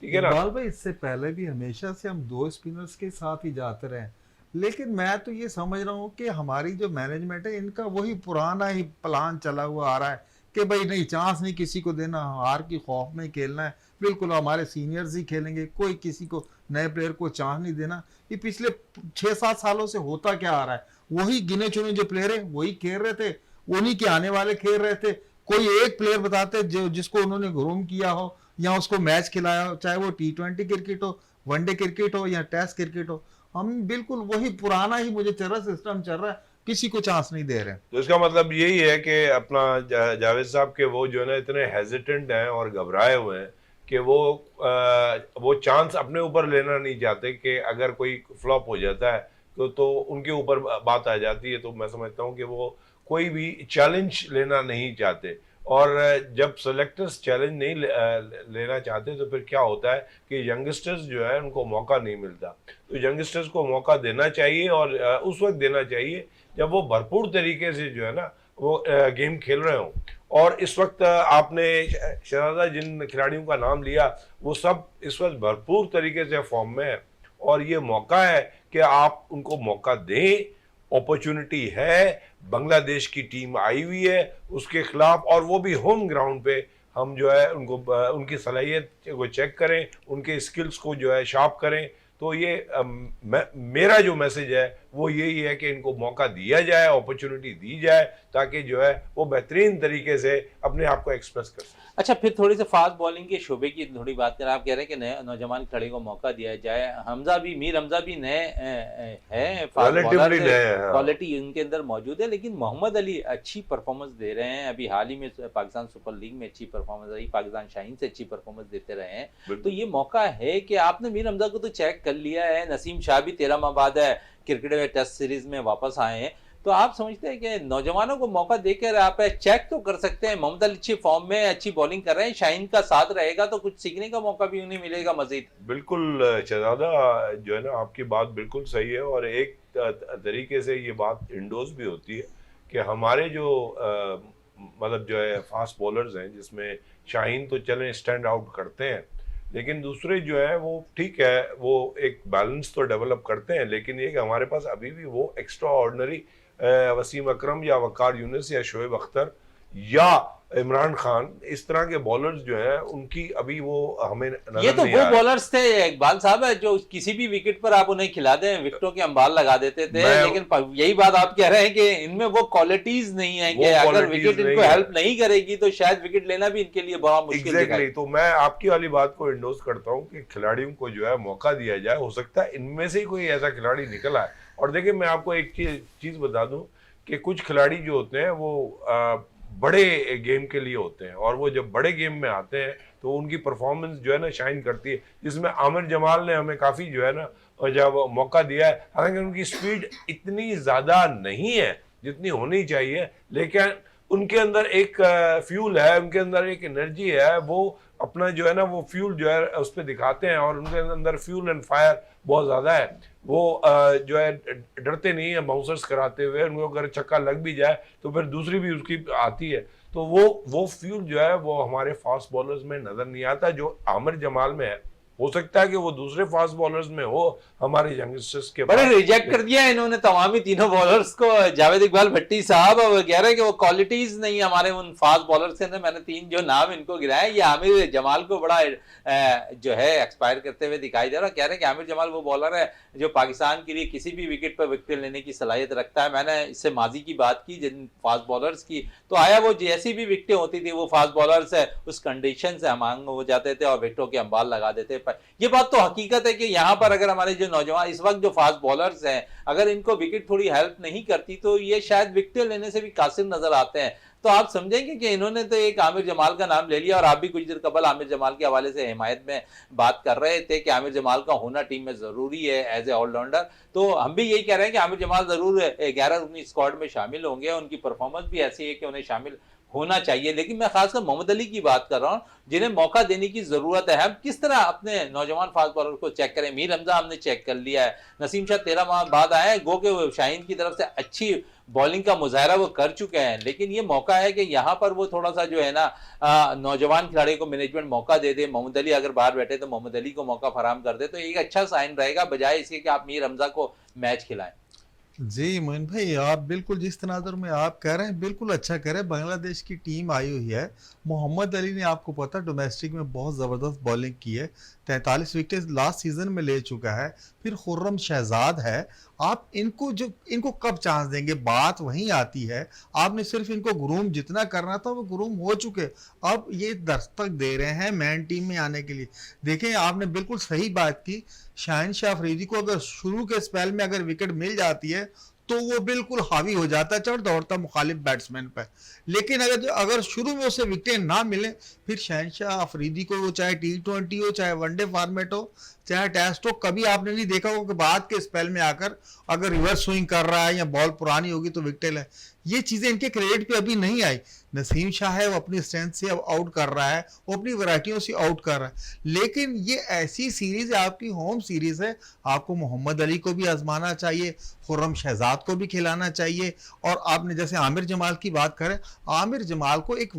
ठीक है ना। इकबाल भाई, इससे पहले भी हमेशा से हम 2 स्पिनर्स के साथ ही जाते रहे, लेकिन मैं तो ये समझ रहा हूँ कि हमारी जो मैनेजमेंट है इनका वही पुराना ही प्लान चला हुआ आ रहा है कि भाई नहीं, चांस नहीं किसी को देना, हार की खौफ में खेलना है, बिल्कुल हमारे सीनियर्स ही खेलेंगे, कोई किसी को नए प्लेयर को चांस नहीं देना। ये पिछले 6-7 सालों से होता क्या आ रहा है, वही गिने चुने जो प्लेयर है वही खेल रहे थे, उन्हीं के आने वाले खेल रहे थे। कोई एक प्लेयर बताते जो जिसको उन्होंने ग्रूम किया हो या उसको मैच खिलाया हो, चाहे वो T20 क्रिकेट हो, वनडे क्रिकेट हो या टेस्ट क्रिकेट हो, हम बिल्कुल वही पुराना ही मुझे चल रहा सिस्टम चल रहा है, किसी को चांस नहीं दे रहे। तो इसका मतलब यही है कि अपना जावेद साहब के वो जो है ना इतने हेजिटेंट हैं और घबराए हुए हैं कि वो चांस अपने ऊपर लेना नहीं चाहते कि अगर कोई फ्लॉप हो जाता है तो उनके ऊपर बात आ जाती है। तो मैं समझता हूँ कि वो कोई भी चैलेंज लेना नहीं चाहते, और जब सेलेक्टर्स चैलेंज नहीं लेना चाहते तो फिर क्या होता है कि यंगस्टर्स जो है उनको मौका नहीं मिलता। तो यंगस्टर्स को मौका देना चाहिए, और उस वक्त देना चाहिए जब वो भरपूर तरीके से जो है ना वो गेम खेल रहे हों। और इस वक्त आपने शहजादा जिन खिलाड़ियों का नाम लिया वो सब इस वक्त भरपूर तरीके से फॉर्म में है, और ये मौका है कि आप उनको मौका दें। अपॉर्चुनिटी है, बांग्लादेश की टीम आई हुई है उसके खिलाफ, और वो भी होम ग्राउंड पे हम जो है उनको उनकी सलाहियत को चेक करें, उनके स्किल्स को जो है शार्प करें। तो ये मेरा जो मैसेज है वो यही है कि इनको मौका दिया जाए, अपॉर्चुनिटी दी जाए, ताकि जो है वो बेहतरीन तरीके से अपने आप को एक्सप्रेस कर सकें। अच्छा, फिर थोड़ी सी फास्ट बॉलिंग के शोबे की थोड़ी बात करें। आप कह रहे हैं कि नए नौजवान खिलाड़ी को मौका दिया जाए। मीर हमजा भी नए हैं, फास्ट बॉलर, क्वालिटी उनके अंदर मौजूद है, लेकिन मोहम्मद अली अच्छी परफॉर्मेंस दे रहे हैं। अभी हाल ही में पाकिस्तान सुपर लीग में अच्छी परफॉर्मेंस आई, पाकिस्तान शाहीन से अच्छी परफॉर्मेंस देते रहे हैं। तो ये मौका है कि आपने मीर हमजा को तो चेक कर लिया है, नसीम शाह भी 13 माह बाद है क्रिकेट में टेस्ट सीरीज में वापस आए हैं, तो आप समझते हैं कि नौजवानों को मौका देकर आप चेक तो कर सकते हैं। मोहम्मद अली अच्छी फॉर्म में अच्छी बॉलिंग कर रहे हैं, शाहीन का साथ रहेगा तो कुछ सीखने का मौका भी उन्हें मिलेगा मजीद। बिल्कुल शहजादा, जो है ना आपकी बात बिल्कुल सही है, और एक तरीके से ये बात इंडोर्स भी होती है कि हमारे जो मतलब जो है फास्ट बॉलर्स हैं, जिसमें शाहीन तो चलें स्टैंड आउट करते हैं, लेकिन दूसरे जो है वो ठीक है, वो एक बैलेंस तो डेवलप करते हैं, लेकिन ये कि हमारे पास अभी भी वो एक्स्ट्रा ऑर्डिनरी वसीम अकरम या वकार यूनिस या शोएब अख्तर या इमरान खान, इस तरह के बॉलर्स जो हैं उनकी अभी वो हमें नजर ये तो नहीं वो आ रहे। बॉलर्स थे इकबाल साहब है जो किसी भी विकेट पर आप उन्हें खिला दें विकेटों के अंबार लगा देते थे, लेकिन यही बात आप कह रहे हैं कि इनमें वो क्वालिटीज नहीं है कि अगर विकेट इनको हेल्प नहीं करेगी तो शायद विकेट लेना भी इनके लिए बड़ा मुश्किल है। तो मैं आपकी वाली बात को इंडोर्स करता हूँ कि खिलाड़ियों को जो है मौका दिया जाए, हो सकता है इनमें से ही कोई ऐसा खिलाड़ी निकल आए। और देखिए, मैं आपको एक चीज बता दूं कि कुछ खिलाड़ी जो होते हैं वो बड़े गेम के लिए होते हैं, और वो जब बड़े गेम में आते हैं तो उनकी परफॉर्मेंस जो है ना शाइन करती है, जिसमें आमिर जमाल ने हमें काफ़ी जो है ना जब मौका दिया है, हालांकि उनकी स्पीड इतनी ज़्यादा नहीं है जितनी होनी चाहिए, लेकिन उनके अंदर एक फ्यूल है, उनके अंदर एक एनर्जी है, वो अपना जो है ना वो फ्यूल जो है उस पर दिखाते हैं, और उनके अंदर फ्यूल एंड फायर बहुत ज़्यादा है। वो जो है डरते नहीं है बाउंसर्स कराते हुए, उनको अगर छक्का लग भी जाए तो फिर दूसरी भी उसकी आती है। तो वो फ्यूल जो है वो हमारे फास्ट बॉलर्स में नज़र नहीं आता जो आमिर जमाल में है। हो सकता है कि वो दूसरे फास्ट बॉलर्स में हो, हमारे यंगस्टर्स के बड़े रिजेक्ट कर दिया इन्होंने तमाम ही तीनों बॉलर्स को, जावेद इकबाल भट्टी साहब, और कह रहे हैं कि वो क्वालिटीज नहीं हमारे उन फास्ट बॉलर्स के अंदर। मैंने 3 जो नाम इनको गिराए, ये आमिर जमाल को बड़ा जो है एक्सपायर करते हुए दिखाई दे रहा है। कह रहे हैं कि आमिर जमाल वो बॉलर है जो पाकिस्तान के लिए किसी भी विकेट पर विकेट लेने की सलाहियत रखता है। मैंने इससे माजी की बात की जिन फास्ट बॉलर्स की, तो आया वो जैसी भी विकेटें होती थी वो फास्ट बॉलर्स है उस कंडीशन से हम हो जाते थे और विकेटों के अंबार लगा देते। पाए। ये बात तो हकीकत है कि यहाँ पर अगर हमारे जो नौजवान इस वक्त जो फास्ट बॉलर्स हैं, अगर इनको विकेट थोड़ी हेल्प नहीं करती तो ये शायद विकेट लेने से भी कासिर नजर आते हैं। तो आप समझेंगे कि इन्होंने तो एक आमिर जमाल का नाम ले लिया, और आप भी कुछ देर कबल आमिर जमाल के हवाले से हिमायत में बात कर रहे थे कि आमिर जमाल का होना टीम में जरूरी है एज ए ऑलराउंडर। तो हम भी यही कह रहे हैं कि आमिर जमाल जरूर 11 रुकनी स्क्वाड में शामिल होंगे, उनकी परफॉर्मेंस भी ऐसी है कि उन्हें शामिल होना चाहिए। लेकिन मैं खासकर मोहम्मद अली की बात कर रहा हूं, जिन्हें मौका देने की जरूरत है। हम किस तरह अपने नौजवान फास्ट बॉलर को चेक करें? मीर हमजा हमने चेक कर लिया है, नसीम शाह 13 माह बाद आए हैं, गो के शाहीन की तरफ से अच्छी बॉलिंग का मुजाहरा वो कर चुके हैं, लेकिन ये मौका है कि यहाँ पर वो थोड़ा सा जो है ना नौजवान खिलाड़ी को मैनेजमेंट मौका दे दे। मोहम्मद अली अगर बाहर बैठे तो मोहम्मद अली को मौका फराहम कर दे, तो एक अच्छा साइन रहेगा, बजाय इसके कि आप मीर हमजा को मैच खिलाएं। जी मोइन भाई, आप बिल्कुल जिस तनाजुर में आप कह रहे हैं बिल्कुल अच्छा कह रहे हैं। बांग्लादेश की टीम आई हुई है, मोहम्मद अली ने आपको पता डोमेस्टिक में बहुत ज़बरदस्त बॉलिंग की है, 43 विकेट लास्ट सीजन में ले चुका है। फिर खुर्रम शहजाद है, आप इनको कब चांस देंगे? बात वहीं आती है, आपने सिर्फ इनको ग्रूम जितना करना था वो ग्रूम हो चुके, अब ये दस्तक दे रहे हैं मैन टीम में आने के लिए। देखें, आपने बिल्कुल सही बात की, शाहीन शाह अफरीदी को अगर शुरू के स्पेल में अगर विकेट मिल जाती है तो वो बिल्कुल हावी हो जाता है चढ़ दौड़ता मुखालिफ बैट्समैन पर। लेकिन अगर शुरू में उसे विकेट ना मिले, फिर शहनशाह अफरीदी को, वो चाहे T20 हो, चाहे वनडे फॉर्मेट हो, चाहे टेस्ट हो, कभी आपने नहीं देखा हो कि बाद के स्पेल में आकर अगर रिवर्स स्विंग कर रहा है या बॉल पुरानी होगी तो विकेट है। ये चीज़ें इनके क्रेडिट पे अभी नहीं आई। नसीम शाह है, वो अपनी स्ट्रेंथ से अब आउट कर रहा है, वो अपनी वैरायटियों से आउट कर रहा है। लेकिन ये ऐसी सीरीज है, आपकी होम सीरीज है, आपको मोहम्मद अली को भी आजमाना चाहिए, खुर्रम शहजाद को भी खिलाना चाहिए। और आपने जैसे आमिर जमाल की बात करें, आमिर जमाल को एक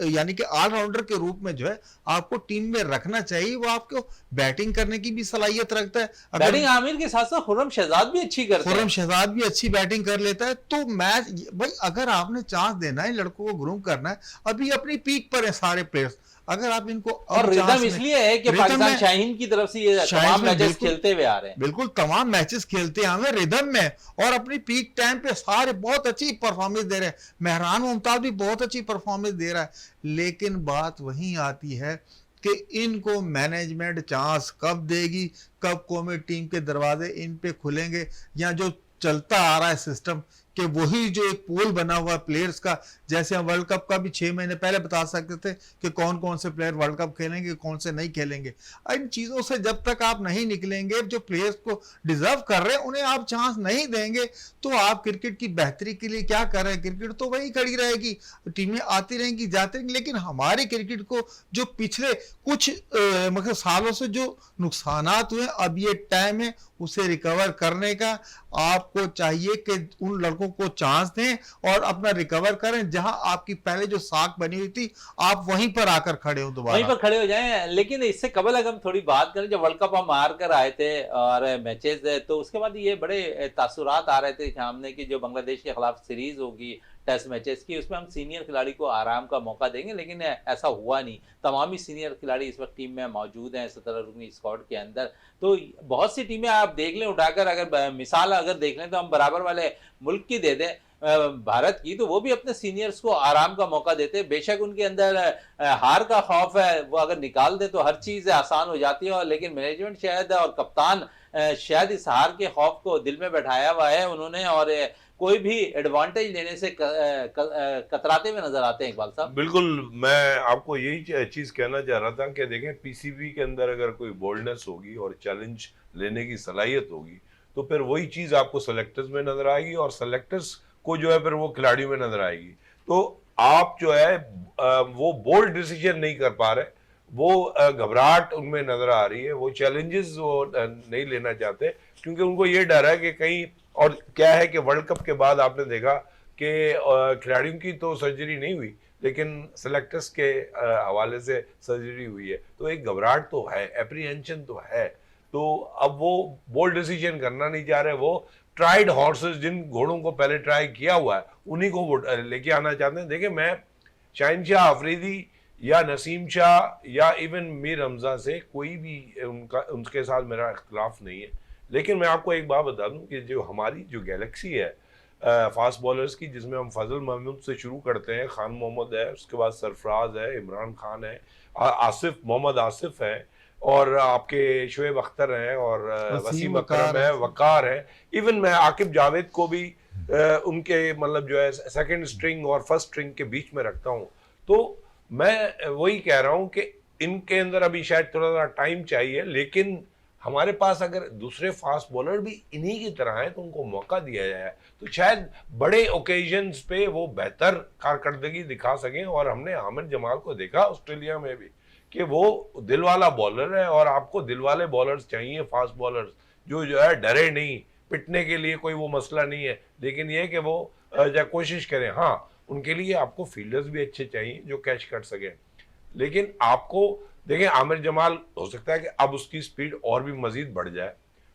यानी कि ऑलराउंडर के रूप में जो है आपको टीम में रखना चाहिए। वो आपको बैटिंग करने की भी सलाहियत रखता है। बैटिंग आमिर के साथ साथ खुर्रम शहजाद भी अच्छी करते हैं, खुर्रम शहजाद भी अच्छी बैटिंग कर लेता है। तो मैच भाई, अगर आपने चांस देना है, लड़कों को ग्रूम करना है, अभी अपनी पीक पर है सारे प्लेयर्स, अगर आप इनको और रिदम इसलिए है कि पाकिस्तान शाहीन की तरफ से ये तमाम मैचेस खेलते हुए आ रहे हैं, बिल्कुल तमाम मैचेस खेलते हैं रिदम में, और अपनी पीक टाइम पे सारे बहुत अच्छी परफॉर्मेंस दे रहे हैं। मेहरान मुमताज भी बहुत अच्छी परफॉर्मेंस दे रहा है। लेकिन बात वहीं आती है कि इनको मैनेजमेंट चांस कब देगी, कब कौमी टीम के दरवाजे इन पे खुलेंगे, या जो चलता आ रहा है सिस्टम कि वही जो एक पूल बना हुआ प्लेयर्स का, जैसे हम वर्ल्ड कप का भी 6 महीने पहले बता सकते थे कि कौन कौन से प्लेयर वर्ल्ड कप खेलेंगे, कौन से नहीं खेलेंगे। इन चीज़ों से जब तक आप नहीं निकलेंगे, जो प्लेयर्स को डिजर्व कर रहे हैं उन्हें आप चांस नहीं देंगे, तो आप क्रिकेट की बेहतरी के लिए क्या कर रहे हैं? क्रिकेट तो वही खड़ी रहेगी, टीमें आती रहेंगी जाती रहेंगी, लेकिन हमारी क्रिकेट को जो पिछले कुछ मतलब सालों से जो नुकसानात हुए, अब ये टाइम है उसे रिकवर करने का। आपको चाहिए कि उन लड़कों को चांस दें और अपना रिकवर करें। जहां आपकी पहले जो साख बनी हुई थी, आप वहीं पर आकर खड़े हो, दोबारा वहीं पर खड़े हो जाएं। लेकिन इससे कबल अगर हम थोड़ी बात करें, जब वर्ल्ड कप हम हार कर आए थे और मैचेस, तो उसके बाद ये बड़े तासुरात आ रहे थे सामने की जो बांग्लादेश के खिलाफ सीरीज होगी टेस्ट मैचेस की, उसमें हम सीनियर खिलाड़ी को आराम का मौका देंगे, लेकिन ऐसा हुआ नहीं। तमाम ही सीनियर खिलाड़ी इस वक्त टीम में मौजूद हैं 17 रुकनी स्क्वाड के अंदर। तो बहुत सी टीमें आप देख लें उठाकर, अगर मिसाल अगर देख लें तो हम बराबर वाले मुल्क की दे दें भारत की, तो वो भी अपने सीनियर्स को आराम का मौका देते हैं। बेशक उनके अंदर हार का खौफ है, वो अगर निकाल दे तो हर चीज़ आसान हो जाती है, और लेकिन मैनेजमेंट शायद और कप्तान शायद इस हार के खौफ को दिल में बैठाया हुआ है उन्होंने, और कोई भी एडवांटेज लेने से कतराते हुए नजर आते हैं इकबाल साहब। बिल्कुल, मैं आपको यही चीज़ कहना चाह रहा था कि देखें, पीसीबी के अंदर अगर कोई बोल्डनेस होगी और चैलेंज लेने की सलाहियत होगी, तो फिर वही चीज़ आपको सेलेक्टर्स में नजर आएगी, और सेलेक्टर्स को जो है फिर वो खिलाड़ियों में नजर आएगी। तो आप जो है वो बोल्ड डिसीजन नहीं कर पा रहे, वो घबराहट उनमें नजर आ रही है, वो चैलेंजेस वो नहीं लेना चाहते, क्योंकि उनको ये डर है कि कहीं, और क्या है कि वर्ल्ड कप के बाद आपने देखा कि खिलाड़ियों की तो सर्जरी नहीं हुई, लेकिन सेलेक्टर्स के हवाले से सर्जरी हुई है, तो एक घबराहट तो है, एप्रीहेंशन तो है। तो अब वो बोल्ड डिसीजन करना नहीं चाह रहे, वो ट्राइड हॉर्सेस, जिन घोड़ों को पहले ट्राई किया हुआ है उन्हीं को वो लेके आना चाहते हैं। देखिए, मैं शाहीन शाह अफरीदी या नसीम शाह या इवन मीर हमजा से कोई भी उनके साथ मेरा इख्तिलाफ नहीं है, लेकिन मैं आपको एक बात बता दूं कि जो हमारी जो गैलेक्सी है फास्ट बॉलर्स की, जिसमें हम फजल महमूद से शुरू करते हैं, खान मोहम्मद है, उसके बाद सरफराज है, इमरान खान है, आसिफ मोहम्मद आसिफ है, और आपके शोएब अख्तर हैं और वसीम अकरम है, है। वकार है, इवन मैं आकिब जावेद को भी उनके मतलब जो है सेकंड स्ट्रिंग और फर्स्ट स्ट्रिंग के बीच में रखता हूँ। तो मैं वही कह रहा हूँ कि इनके अंदर अभी शायद थोड़ा सा टाइम चाहिए, लेकिन हमारे पास अगर दूसरे फास्ट बॉलर भी इन्हीं की तरह हैं तो उनको मौका दिया जाए तो शायद बड़े ओकेजन्स पे वो बेहतर कारकर्दगी दिखा सकें। और हमने आमिर जमाल को देखा ऑस्ट्रेलिया में भी कि वो दिल वाला बॉलर है, और आपको दिल वाले बॉलर्स चाहिए, फास्ट बॉलर्स जो है डरे नहीं, पिटने के लिए कोई वो मसला नहीं है, लेकिन ये कि वो कोशिश करें। हाँ, उनके लिए आपको फील्डर्स भी अच्छे चाहिए जो कैच कर सकें। लेकिन आपको देखें, आमिर जमाल हो सकता है कि अब उसकी स्पीड और भी मजीद बढ़ जाए,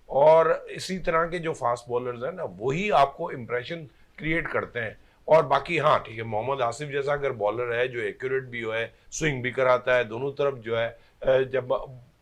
और इसी तरह के जो फास्ट बॉलर्स हैं ना वही आपको इम्प्रेशन क्रिएट करते हैं। और बाकी हाँ ठीक है, मोहम्मद आसिफ जैसा अगर बॉलर है जो एक्यूरेट भी हो है, स्विंग भी कराता है दोनों तरफ जो है, जब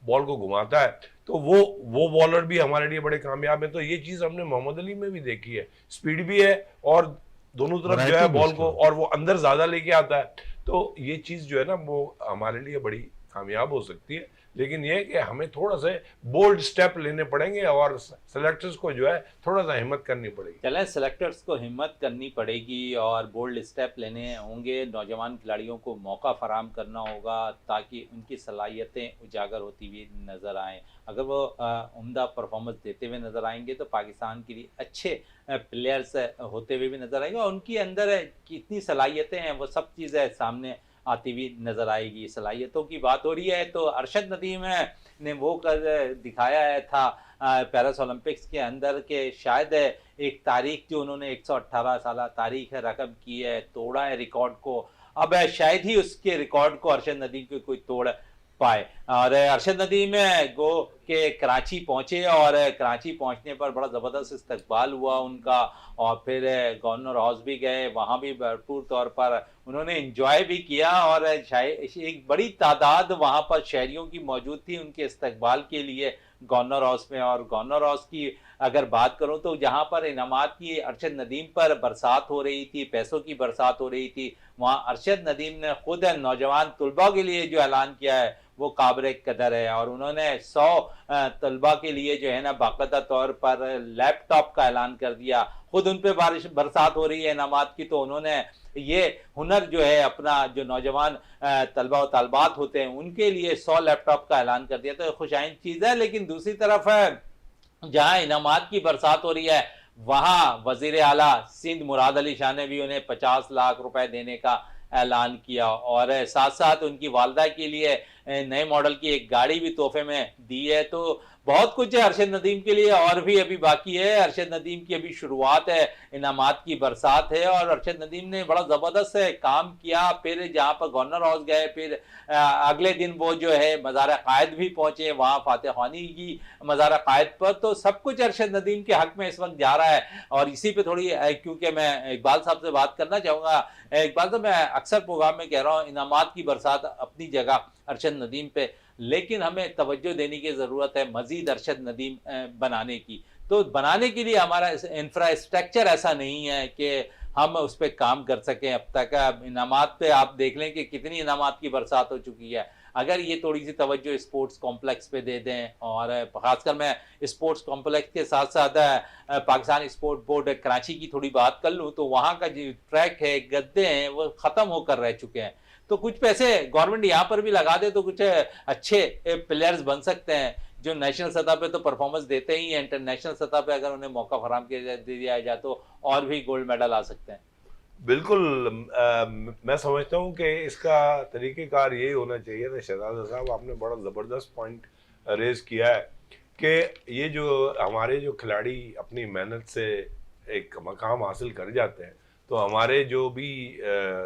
बॉल को घुमाता है, तो वो बॉलर भी हमारे लिए बड़े कामयाब है। तो ये चीज़ हमने मोहम्मद अली में भी देखी है, स्पीड भी है और दोनों तरफ जो है बॉल को, और वो अंदर ज़्यादा लेके आता है। तो ये चीज़ जो है ना वो हमारे लिए बड़ी कामयाब हो सकती है। लेकिन यह कि हमें थोड़ा सा बोल्ड स्टेप लेने पड़ेंगे और सेलेक्टर्स को जो है थोड़ा सा हिम्मत करनी पड़ेगी। चलें, सेलेक्टर्स को हिम्मत करनी पड़ेगी और बोल्ड स्टेप लेने होंगे, नौजवान खिलाड़ियों को मौका फराम करना होगा ताकि उनकी सलाहियतें उजागर होती हुई नज़र आएँ। अगर वो उम्दा परफॉर्मेंस देते हुए नज़र आएंगे तो पाकिस्तान के लिए अच्छे प्लेयर्स होते हुए भी नज़र आएंगे, और उनके अंदर कितनी सलाहियतें हैं वो सब चीज़ें सामने आती हुई नज़र आएगी। सलाहियतों की बात हो रही है तो अरशद नदीम ने वो कर दिखाया है था पेरिस ओलंपिक्स के अंदर के शायद एक तारीख जो उन्होंने 118 साल तारीख है रकम की है, तोड़ा है रिकॉर्ड को। अब शायद ही उसके रिकॉर्ड को अरशद नदीम को कोई तोड़ पाए। और अरशद नदीम गो के कराची पहुंचे और कराची पहुंचने पर बड़ा ज़बरदस्त इस्तकबाल हुआ उनका, और फिर गवर्नर हाउस भी गए, वहाँ भी भरपूर तौर पर उन्होंने एंजॉय भी किया, और एक बड़ी तादाद वहाँ पर शहरियों की मौजूद थी उनके इस्तकबाल के लिए गवर्नर हाउस में। और गवर्नर हाउस की अगर बात करूं तो जहां पर इनामात की अरशद नदीम पर बरसात हो रही थी, पैसों की बरसात हो रही थी, वहां अरशद नदीम ने खुद नौजवान तलबा के लिए जो ऐलान किया है वो काबिल कदर है। और उन्होंने 100 तलबा के लिए जो है ना बाकायदा तौर पर लैपटॉप का ऐलान कर दिया। खुद उन पर बरसात हो रही है इनामात की, तो उन्होंने ये हुनर जो है अपना, जो नौजवान तलबा और तालबात होते हैं उनके लिए 100 लैपटॉप का ऐलान कर दिया। तो खुशाइन चीज़ है। लेकिन दूसरी तरफ जहां इनामात की बरसात हो रही है वहां वजीर आला सिंध मुराद अली शाह ने भी उन्हें 50 लाख रुपए देने का ऐलान किया, और साथ साथ उनकी वालदा के लिए नए मॉडल की एक गाड़ी भी तोहफे में दी है। तो बहुत कुछ है अरशद नदीम के लिए, और भी अभी बाकी है। अरशद नदीम की अभी शुरुआत है, इनामात की बरसात है, और अरशद नदीम ने बड़ा ज़बरदस्त काम किया। फिर जहाँ पर गवर्नर हाउस गए, फिर अगले दिन वो जो है मज़ार कायद भी पहुंचे, वहाँ फातह खानी की मज़ार कायद पर। तो सब कुछ अरशद नदीम के हक में इस वक्त जा रहा है। और इसी पे थोड़ी, क्योंकि मैं इकबाल साहब से बात करना चाहूँगा, इकबाल साहब मैं अक्सर प्रोग्राम में कह रहा हूँ इनामात की बरसात अपनी जगह अरशद नदीम पे, लेकिन हमें तवज्जो देने की ज़रूरत है मज़ीद अरशद नदीम बनाने की। तो बनाने के लिए हमारा इंफ्रास्ट्रक्चर ऐसा नहीं है कि हम उस पर काम कर सकें। अब तक इनामात पे आप देख लें कि कितनी इनामात की बरसात हो चुकी है। अगर ये थोड़ी सी तवज्जो स्पोर्ट्स कॉम्प्लेक्स पे दे दें, और ख़ासकर मैं स्पोर्ट्स कॉम्प्लेक्स के साथ साथ पाकिस्तान स्पोर्ट बोर्ड कराची की थोड़ी बात कर लूँ, तो वहाँ का जो ट्रैक है, गद्दे हैं, वो ख़त्म होकर रह चुके हैं। तो कुछ पैसे गवर्नमेंट यहाँ पर भी लगा दे तो कुछ अच्छे प्लेयर्स बन सकते हैं जो नेशनल सतह पे तो परफॉर्मेंस देते ही हैं, इंटरनेशनल सतह पे अगर उन्हें मौका फराम किया दिया जाए तो और भी गोल्ड मेडल आ सकते हैं। बिल्कुल। मैं समझता हूँ कि इसका तरीक़ेकार यही होना चाहिए था। शहजादा साहब, आपने बड़ा ज़बरदस्त पॉइंट रेज किया है कि ये जो हमारे जो खिलाड़ी अपनी मेहनत से एक मकाम हासिल कर जाते हैं, तो हमारे जो भी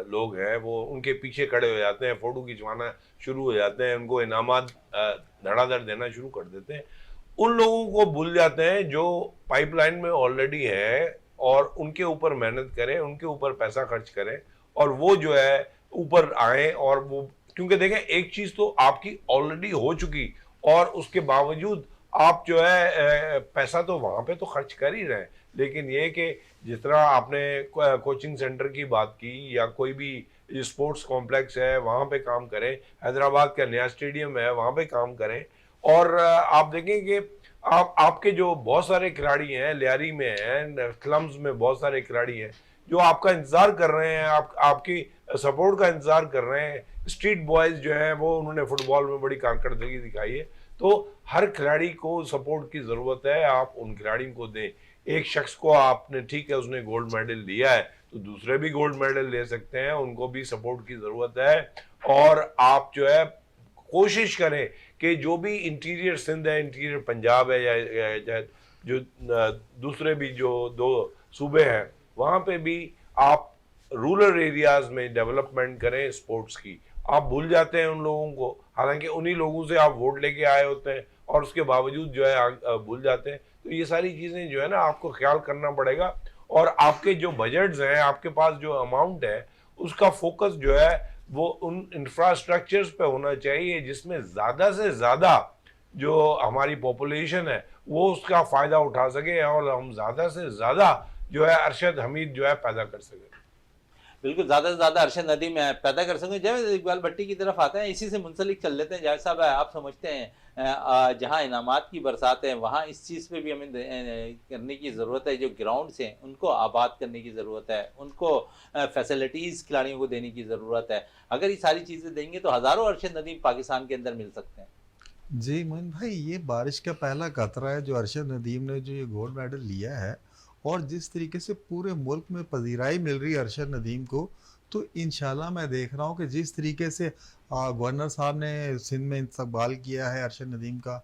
लोग हैं वो उनके पीछे खड़े हो जाते हैं, फ़ोटो खिंचवाना शुरू हो जाते हैं, उनको इनामात धड़ाधड़ देना शुरू कर देते हैं। उन लोगों को भूल जाते हैं जो पाइपलाइन में ऑलरेडी है, और उनके ऊपर मेहनत करें, उनके ऊपर पैसा खर्च करें, और वो जो है ऊपर आए। और वो, क्योंकि देखें एक चीज़ तो आपकी ऑलरेडी हो चुकी, और उसके बावजूद आप जो है पैसा तो वहाँ पे तो खर्च कर ही रहे हैं। लेकिन ये कि जिस तरह आपने कोचिंग सेंटर की बात की, या कोई भी स्पोर्ट्स कॉम्प्लेक्स है वहाँ पे काम करें, हैदराबाद का नया स्टेडियम है वहाँ पे काम करें, और आप देखें कि आपके जो बहुत सारे खिलाड़ी हैं, लियारी में हैं, क्लम्स में बहुत सारे खिलाड़ी हैं जो आपका इंतजार कर रहे हैं, आपकी सपोर्ट का इंतजार कर रहे हैं। स्ट्रीट बॉयज जो हैं वो उन्होंने फुटबॉल में बड़ी कारकर्दगी दिखाई है। तो हर खिलाड़ी को सपोर्ट की ज़रूरत है, आप उन खिलाड़ियों को दें। एक शख्स को आपने, ठीक है उसने गोल्ड मेडल लिया है, तो दूसरे भी गोल्ड मेडल ले सकते हैं, उनको भी सपोर्ट की ज़रूरत है। और आप जो है कोशिश करें कि जो भी इंटीरियर सिंध है, इंटीरियर पंजाब है, या जो दूसरे भी जो 2 सूबे हैं, वहाँ पे भी आप रूरल एरियाज में डेवलपमेंट करें स्पोर्ट्स की। आप भूल जाते हैं उन लोगों को, हालांकि उन्हीं लोगों से आप वोट लेके आए होते हैं और उसके बावजूद जो है भूल जाते हैं। तो ये सारी चीज़ें जो है ना आपको ख्याल करना पड़ेगा। और आपके जो बजट्स हैं, आपके पास जो अमाउंट है, उसका फोकस जो है वो उन इंफ्रास्ट्रक्चर्स पे होना चाहिए जिसमें ज़्यादा से ज़्यादा जो हमारी पॉपुलेशन है वो उसका फ़ायदा उठा सके और हम ज़्यादा से ज़्यादा जो है अरशद हमीद जो है पैदा कर सके। बिल्कुल, ज़्यादा से ज़्यादा अरशद नदीम पैदा कर सकें। जावेद इकबाल भट्टी की तरफ आते हैं, इसी से मुंसलिक चल लेते हैं। जावेद साहब, आप समझते हैं जहाँ इनामात की बरसात है वहाँ इस चीज़ पे भी हमें करने की ज़रूरत है, जो ग्राउंड्स हैं उनको आबाद करने की ज़रूरत है, उनको फैसिलिटीज़ खिलाड़ियों को देने की ज़रूरत है। अगर ये सारी चीज़ें देंगे तो हज़ारों अरशद नदीम पाकिस्तान के अंदर मिल सकते हैं। जी मोइन भाई, ये बारिश का पहला कतरा है जो अरशद नदीम ने जो ये गोल्ड मेडल लिया है, और जिस तरीके से पूरे मुल्क में पजीराई मिल रही है अरशद नदीम को, तो इंशाल्लाह मैं देख रहा हूँ कि जिस तरीके से गवर्नर साहब ने सिंध में इस्तकबाल किया है अरशद नदीम का,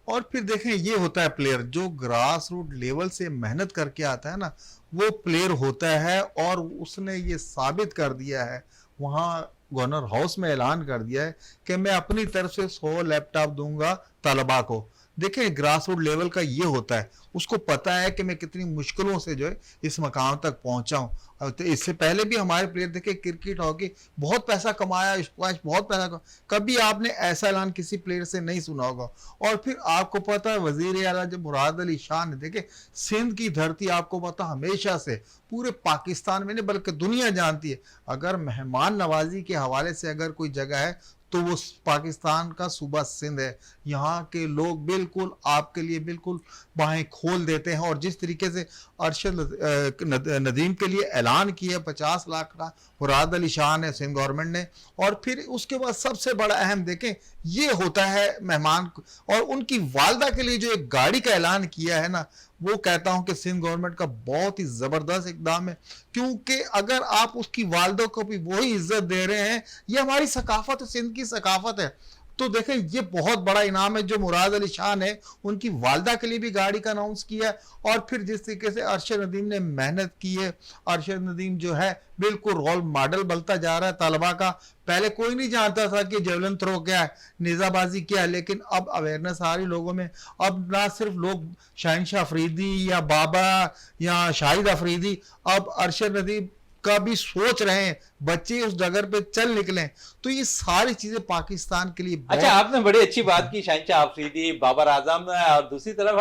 और फिर देखें ये होता है प्लेयर जो ग्रास रूट लेवल से मेहनत करके आता है ना, वो प्लेयर होता है। और उसने ये साबित कर दिया है, वहाँ गवर्नर हाउस में ऐलान कर दिया है कि मैं अपनी तरफ से 100 लैपटॉप दूंगा तलबा को। देखें ग्रास रूट लेवल का ये होता है, उसको पता है कि मैं कितनी मुश्किलों से जो है इस मकाम तक पहुंचा हूँ। तो इससे पहले भी हमारे प्लेयर देखे, क्रिकेट हॉकी बहुत पैसा कमाया, स्क्वैश बहुत पैसा कमाया, कभी आपने ऐसा ऐलान किसी प्लेयर से नहीं सुना होगा। और फिर आपको पता है वजीर आला जब मुराद अली शाह ने, देखे सिंध की धरती आपको पता हमेशा से पूरे पाकिस्तान में नहीं बल्कि दुनिया जानती है, अगर मेहमान नवाजी के हवाले से अगर कोई जगह है तो वो पाकिस्तान का सूबा सिंध है। यहाँ के लोग बिल्कुल आपके लिए बिल्कुल बाहें खोल देते हैं। और जिस तरीके से अरशद नदीम के लिए ऐलान किया 50 लाख का मुराद अली शाह ने, सिंध गवर्नमेंट ने, और फिर उसके बाद सबसे बड़ा अहम देखें ये होता है मेहमान और उनकी वालदा के लिए जो एक गाड़ी का ऐलान किया है ना, वो कहता हूं कि सिंध गवर्नमेंट का बहुत ही जबरदस्त इकदाम है। क्योंकि अगर आप उसकी वालदा को भी वही इज्जत दे रहे हैं, ये हमारी सकाफत है, सिंध की सकाफत है। तो देखें ये बहुत बड़ा इनाम है जो मुराद अली शाह ने उनकी वालदा के लिए भी गाड़ी का अनाउंस किया। और फिर जिस तरीके से अरशद नदीम ने मेहनत की है, अरशद नदीम जो है बिल्कुल रोल मॉडल बनता जा रहा है तलबा का। पहले कोई नहीं जानता था कि जेवलिन थ्रो क्या है, नेजाबाजी क्या है, लेकिन अब अवेयरनेस आ रही लोगों में। अब ना सिर्फ लोग शहनशाह अफरीदी या बाबा या शाहिद अफरीदी, अब अरशद नदीम का भी सोच रहे हैं बच्चे उस जगह पे चल निकलें। तो ये सारी चीजें पाकिस्तान के लिए अच्छा, आपने बड़ी अच्छी बात की, शहनशाह अफरीदी, बाबर आजम। और दूसरी तरफ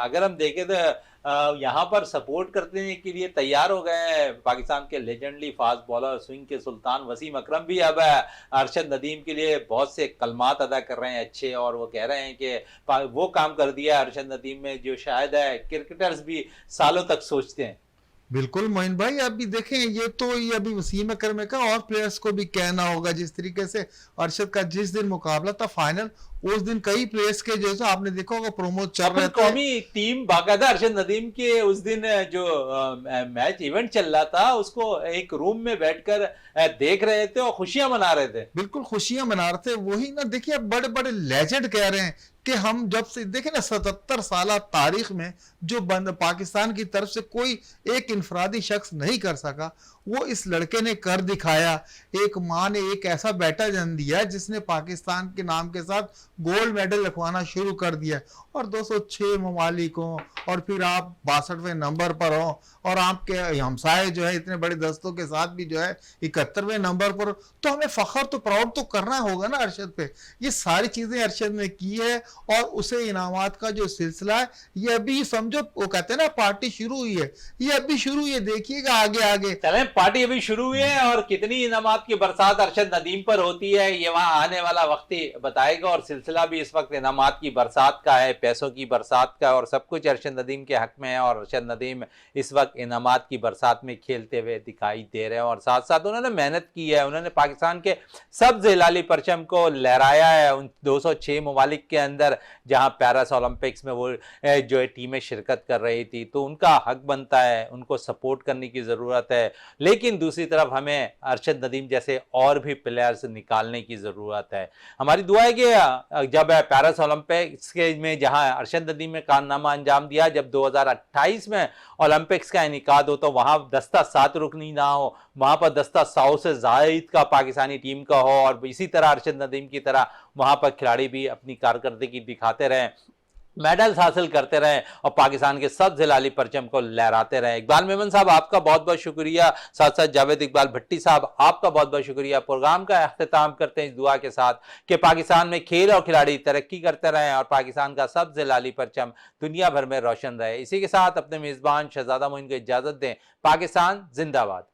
अगर हम देखें तो यहाँ पर सपोर्ट करने के लिए तैयार हो गए हैं पाकिस्तान के लेजेंडली फास्ट बॉलर, स्विंग के सुल्तान वसीम अकरम भी अब अरशद नदीम के लिए बहुत से कलमात अदा कर रहे हैं अच्छे। और वो कह रहे हैं कि वो काम कर दिया अरशद नदीम में जो शायद क्रिकेटर्स भी सालों तक सोचते हैं। बिल्कुल मोइन भाई, अभी देखें ये अभी वसीम अकरम का और प्लेयर्स को भी कहना होगा। जिस तरीके से अरशद का जिस दिन मुकाबला था फाइनल, उस दिन कई प्लेयर्स के जैसे आपने देखा होगा प्रोमो चल रहे थे। कौमी टीम बाकायदा अरशद नदीम के उस दिन जो मैच इवेंट चल रहा था उसको एक रूम में बैठकर देख रहे थे और खुशियां मना रहे थे। बिल्कुल खुशियां मना रहे थे। वही ना, देखिए बड़े बड़े लेजेंड कह रहे हैं कि हम जब से देखें ना 77 साल तारीख में जो बंद पाकिस्तान की तरफ से कोई एक इंफरादी शख्स नहीं कर सका, वो इस लड़के ने कर दिखाया। एक माँ ने एक ऐसा बेटा जन्म दिया जिसने पाकिस्तान के नाम के साथ गोल्ड मेडल रखवाना शुरू कर दिया। और 206 ममालिकों, और फिर आप 62वें नंबर पर हो, और आपके हमसाए जो है इतने बड़े दस्तों के साथ भी जो है 71वें नंबर पर, तो हमें फख्र तो प्राउड तो करना होगा ना अरशद पे। ये सारी चीजें अरशद ने की है। और उसे इनामात का जो सिलसिला है ये अभी समझो, वो कहते हैं ना पार्टी शुरू हुई है, ये अभी शुरू हुई है, देखिएगा आगे आगे। चलें पार्टी अभी शुरू हुई है और कितनी इनामात की बरसात अरशद नदीम पर होती है ये वहां आने वाला वक्त ही बताएगा। और सिलसिला भी इस वक्त इनामात की बरसात का है, पैसों की बरसात का, और सब कुछ अरशद नदीम के हक में है। और अरशद नदीम इस वक्त इनामात की बरसात में खेलते हुए दिखाई दे रहे हैं और साथ साथ उन्होंने मेहनत की है। उन्होंने पाकिस्तान के सब्ज हिलाली परचम को लहराया है उन 206 ममालिक के अंदर जहां पेरिस ओलंपिक्स में वो जो है टीमें शिरकत कर रही थी। तो उनका हक बनता है, उनको सपोर्ट करने की ज़रूरत है। लेकिन दूसरी तरफ हमें अरशद नदीम जैसे और भी प्लेयर्स निकालने की ज़रूरत है। हमारी दुआ है कि जब पेरिस ओलंपिक्स के में जहां अरशद नदीम ने कारनामा अंजाम दिया, जब 2028 में ओलंपिक्स का इनेकाद हो तो वहां दस्ता 7 रुकनी ना हो, वहां पर दस्ता 100 से ज़ायद का पाकिस्तानी टीम का हो और इसी तरह अरशद नदीम की तरह वहां पर खिलाड़ी भी अपनी कारकर्दगी दिखाते रहें, मेडल्स हासिल करते रहें और पाकिस्तान के सब्ज हिलाली परचम को लहराते रहें। इकबाल मेमन साहब आपका बहुत बहुत शुक्रिया, साथ साथ जावेद इकबाल भट्टी साहब आपका बहुत बहुत शुक्रिया। प्रोग्राम का अख्तिताम करते हैं इस दुआ के साथ कि पाकिस्तान में खेल और खिलाड़ी तरक्की करते रहें और पाकिस्तान का सब्ज हिलाली परचम दुनिया भर में रोशन रहे। इसी के साथ अपने मेज़बान शहजादा मोइन को इजाज़त दें। पाकिस्तान जिंदाबाद।